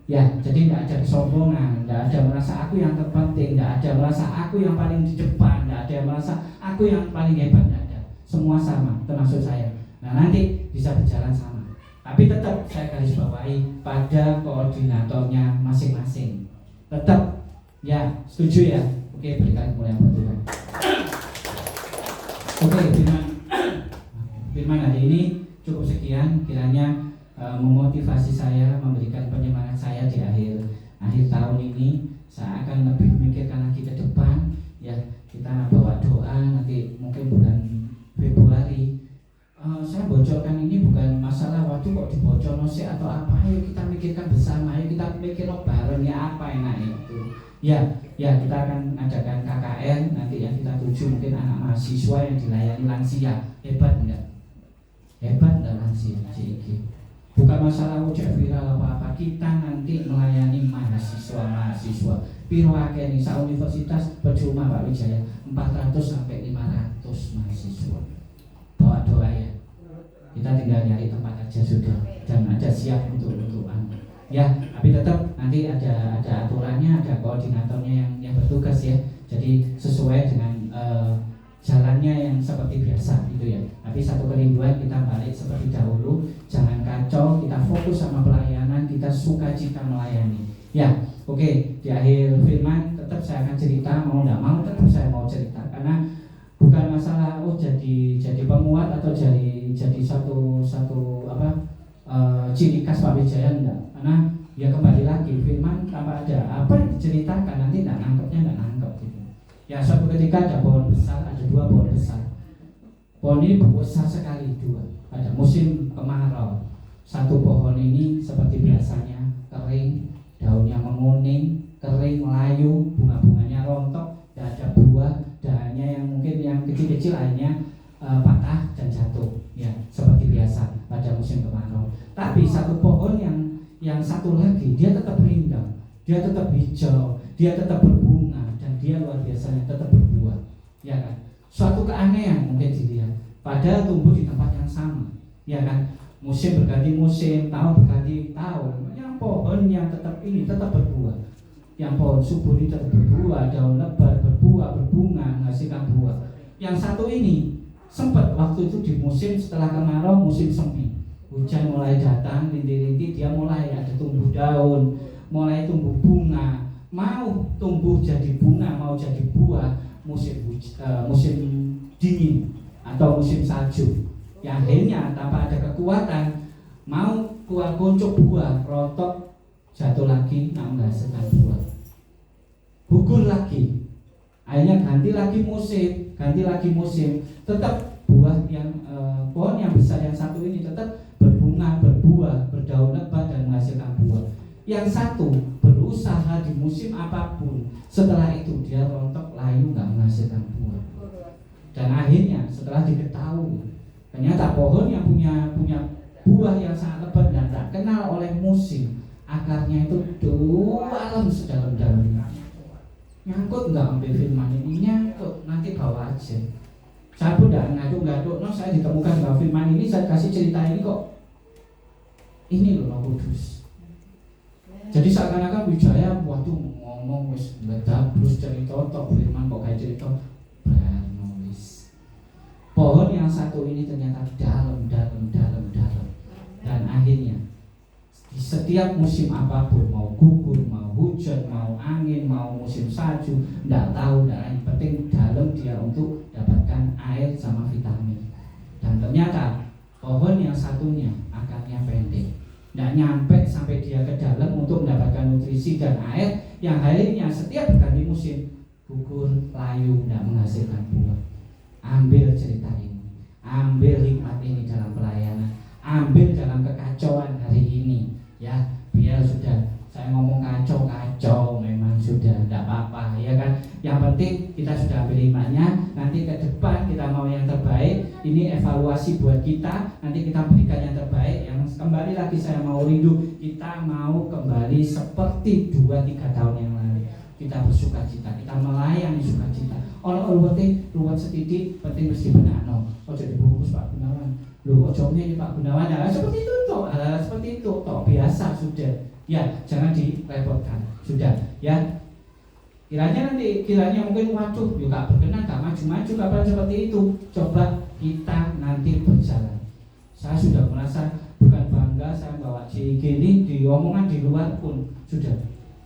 Ya, jadi tidak ada kesombongan, tidak ada merasa aku yang terpenting, tidak ada merasa aku yang paling di depan, tidak ada merasa aku yang paling hebat, tidak ada. Semua sama, termasuk saya. Nah, nanti bisa berjalan sama. Tapi tetap saya garis bawahi pada koordinatornya masing-masing. Tetap, ya, setuju ya? Oke, berikan kemuliaan buat Tuhan. Oke, firman hari ini cukup sekian, kiranya memotivasi saya, memberikan penyemangat saya di akhir tahun ini. Saya akan lebih memikirkan lagi ke depan. Ya, kita bawa doa nanti mungkin bulan Februari. Saya bocorkan ini bukan masalah waktu kok dibocor sih atau apa. Ayo kita mikirkan bersama, ayo kita mikir bareng ya apa enaknya itu. Ya, kita akan adakan KKN nanti yang kita tuju mungkin anak mahasiswa yang dilayani lansia. Hebat enggak? Hebat enggak lansia CIG? Bukan masalah ujian viral apa-apa, kita nanti melayani mahasiswa. Piro akeh nih, universitas percuma Pak Wijaya 400 sampai 500 mahasiswa. Bawa doa ya. Kita tinggal nyari tempat aja sudah dan ada siap untuk ya, tapi tetap nanti ada aturannya, ada koordinatornya yang bertugas ya. Jadi sesuai dengan jalannya yang seperti biasa gitu ya. Tapi satu kerinduan kita balik seperti dahulu, jangan kacau, kita fokus sama pelayanan, kita sukacita melayani. Ya, oke. Di akhir firman tetap saya akan cerita, mau tidak mau tetap saya mau cerita karena bukan masalah jadi penguat atau jadi satu ciri khas Pak Wijaya enggak. Karena ya kembali lagi firman tanpa ada apa yang diceritakan nanti enggak nangkep gitu. Ya suatu ketika ada pohon besar, ada 2 pohon besar. Pohon ini besar sekali 2. Pada musim kemarau, satu pohon ini seperti biasanya kering, daunnya menguning, kering, melayu, bunga-bunganya rontok, tidak ada buah, dahannya yang mungkin yang kecil-kecil akhirnya patah dan jatuh. Ya seperti biasa pada musim kemarau. Tapi satu pohon yang satu lagi dia tetap rindang, dia tetap hijau, dia tetap berbunga. Dia luar biasa tetap berbuah, ya kan? Suatu keanehan mungkin dilihat. Padahal tumbuh di tempat yang sama, ya kan? Musim berganti musim, tahun berganti tahun. Yang pohon yang tetap ini tetap berbuah. Yang pohon subur ini tetap berbuah, daun lebat berbuah, berbunga, menghasilkan buah. Yang satu ini sempat waktu itu di musim setelah kemarau, musim semi, hujan mulai datang, rintik-rintik dia mulai ada tumbuh daun, mulai tumbuh bunga. Mau tumbuh jadi bunga, mau jadi buah musim dingin atau musim salju. Yang akhirnya tanpa ada kekuatan mau keluar kuncup buah, rotok, jatuh lagi, nggak menghasilkan buah, gugur lagi. Akhirnya ganti lagi musim, tetap buah yang pohon yang besar yang satu ini tetap berbunga, berbuah, berdaun lebat dan menghasilkan buah. Yang satu berusaha di musim apapun, setelah itu dia rontok, layu, nggak menghasilkan buah. Dan akhirnya setelah diketahui ternyata pohon yang punya buah yang sangat lebat dan tak kenal oleh musim, akarnya itu dalam sedalam-dalamnya. Nyangkut nggak ambil firman ini? Nyangkut, nanti bawa aja. Saya pun tidak ngaduk-ngaduk, saya ditemukan bahwa firman ini, saya kasih cerita ini kok. Ini loh Roh Kudus. Jadi seakan-akan Wijaya waktu ngomong wis meledak terus cerita tok firman kok kayak cerita nulis. Pohon yang satu ini ternyata dalam dan akhirnya di setiap musim apapun, mau gugur, mau hujan, mau angin, mau musim salju, enggak tahu, yang penting dalam dia untuk dapatkan air sama vitamin. Dan ternyata pohon yang satunya akarnya pendek, tidak nyampe sampai dia ke dalam untuk mendapatkan nutrisi dan air yang akhirnya setiap berganti musim gugur, layu, tidak menghasilkan buah. Ambil cerita ini, ambil hikmat ini dalam pelayanan, ambil dalam kekacauan hari ini, ya. Biar sudah saya ngomong kacau memang sudah tidak apa-apa, ya kan. Yang penting kita sudah ambil hikmatnya. Nanti ke depan kita mau yang terbaik. Ini evaluasi buat kita. Nanti kita berikan yang terbaik. Yang kembali lagi saya mau rindu, kita mau kembali seperti 2-3 tahun yang lalu. Kita bersukacita, kita melayani sukacita. Orang ruwet setitik, penting mesti benano. Ojo dibungkus Pak Gunawan. Loh kok jawabnya ini Pak Gunawan? Nah, seperti itu toh, seperti itu toh, biasa sudah. Ya, jangan direpotkan. Sudah, ya. Kiranya mungkin waduh, yuk gak berkenan, gak maju-maju kapan seperti itu. Coba kita nanti berjalan. Saya sudah merasa bukan bangga saya bawa JIG ini di omongan di luar pun sudah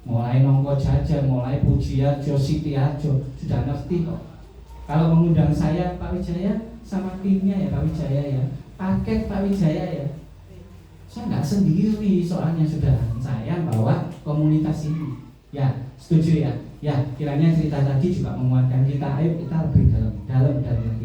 mulai nongko jajan, mulai Pujiarjo, Sitiarjo sudah ngerti kok. Kalau mengundang saya Pak Wijaya sama timnya ya Pak Wijaya ya, paket Pak Wijaya ya. Saya nggak sendiri soalnya sudah, saya bawa komunitas ini. Ya, setuju ya. Ya, kiranya cerita tadi juga menguatkan kita. Ayo kita lebih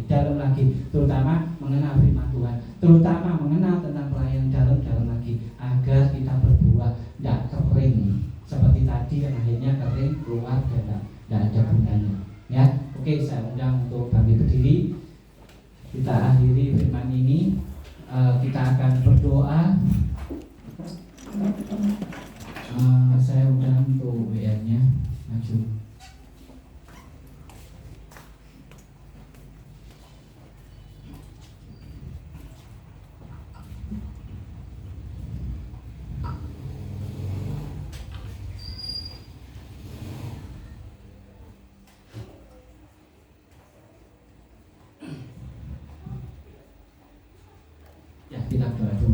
dalam lagi, terutama mengenal firman Tuhan, terutama mengenal tentang pelayanan dalam lagi, agar kita berbuah, tidak kering seperti tadi yang akhirnya kering keluar dan tidak ada gunanya. Ya, oke, saya undang untuk bangkit berdiri. Kita akhiri firman ini. Kita akan berdoa. Saya undang untuk WR-nya maju. Ya, kita berdoa.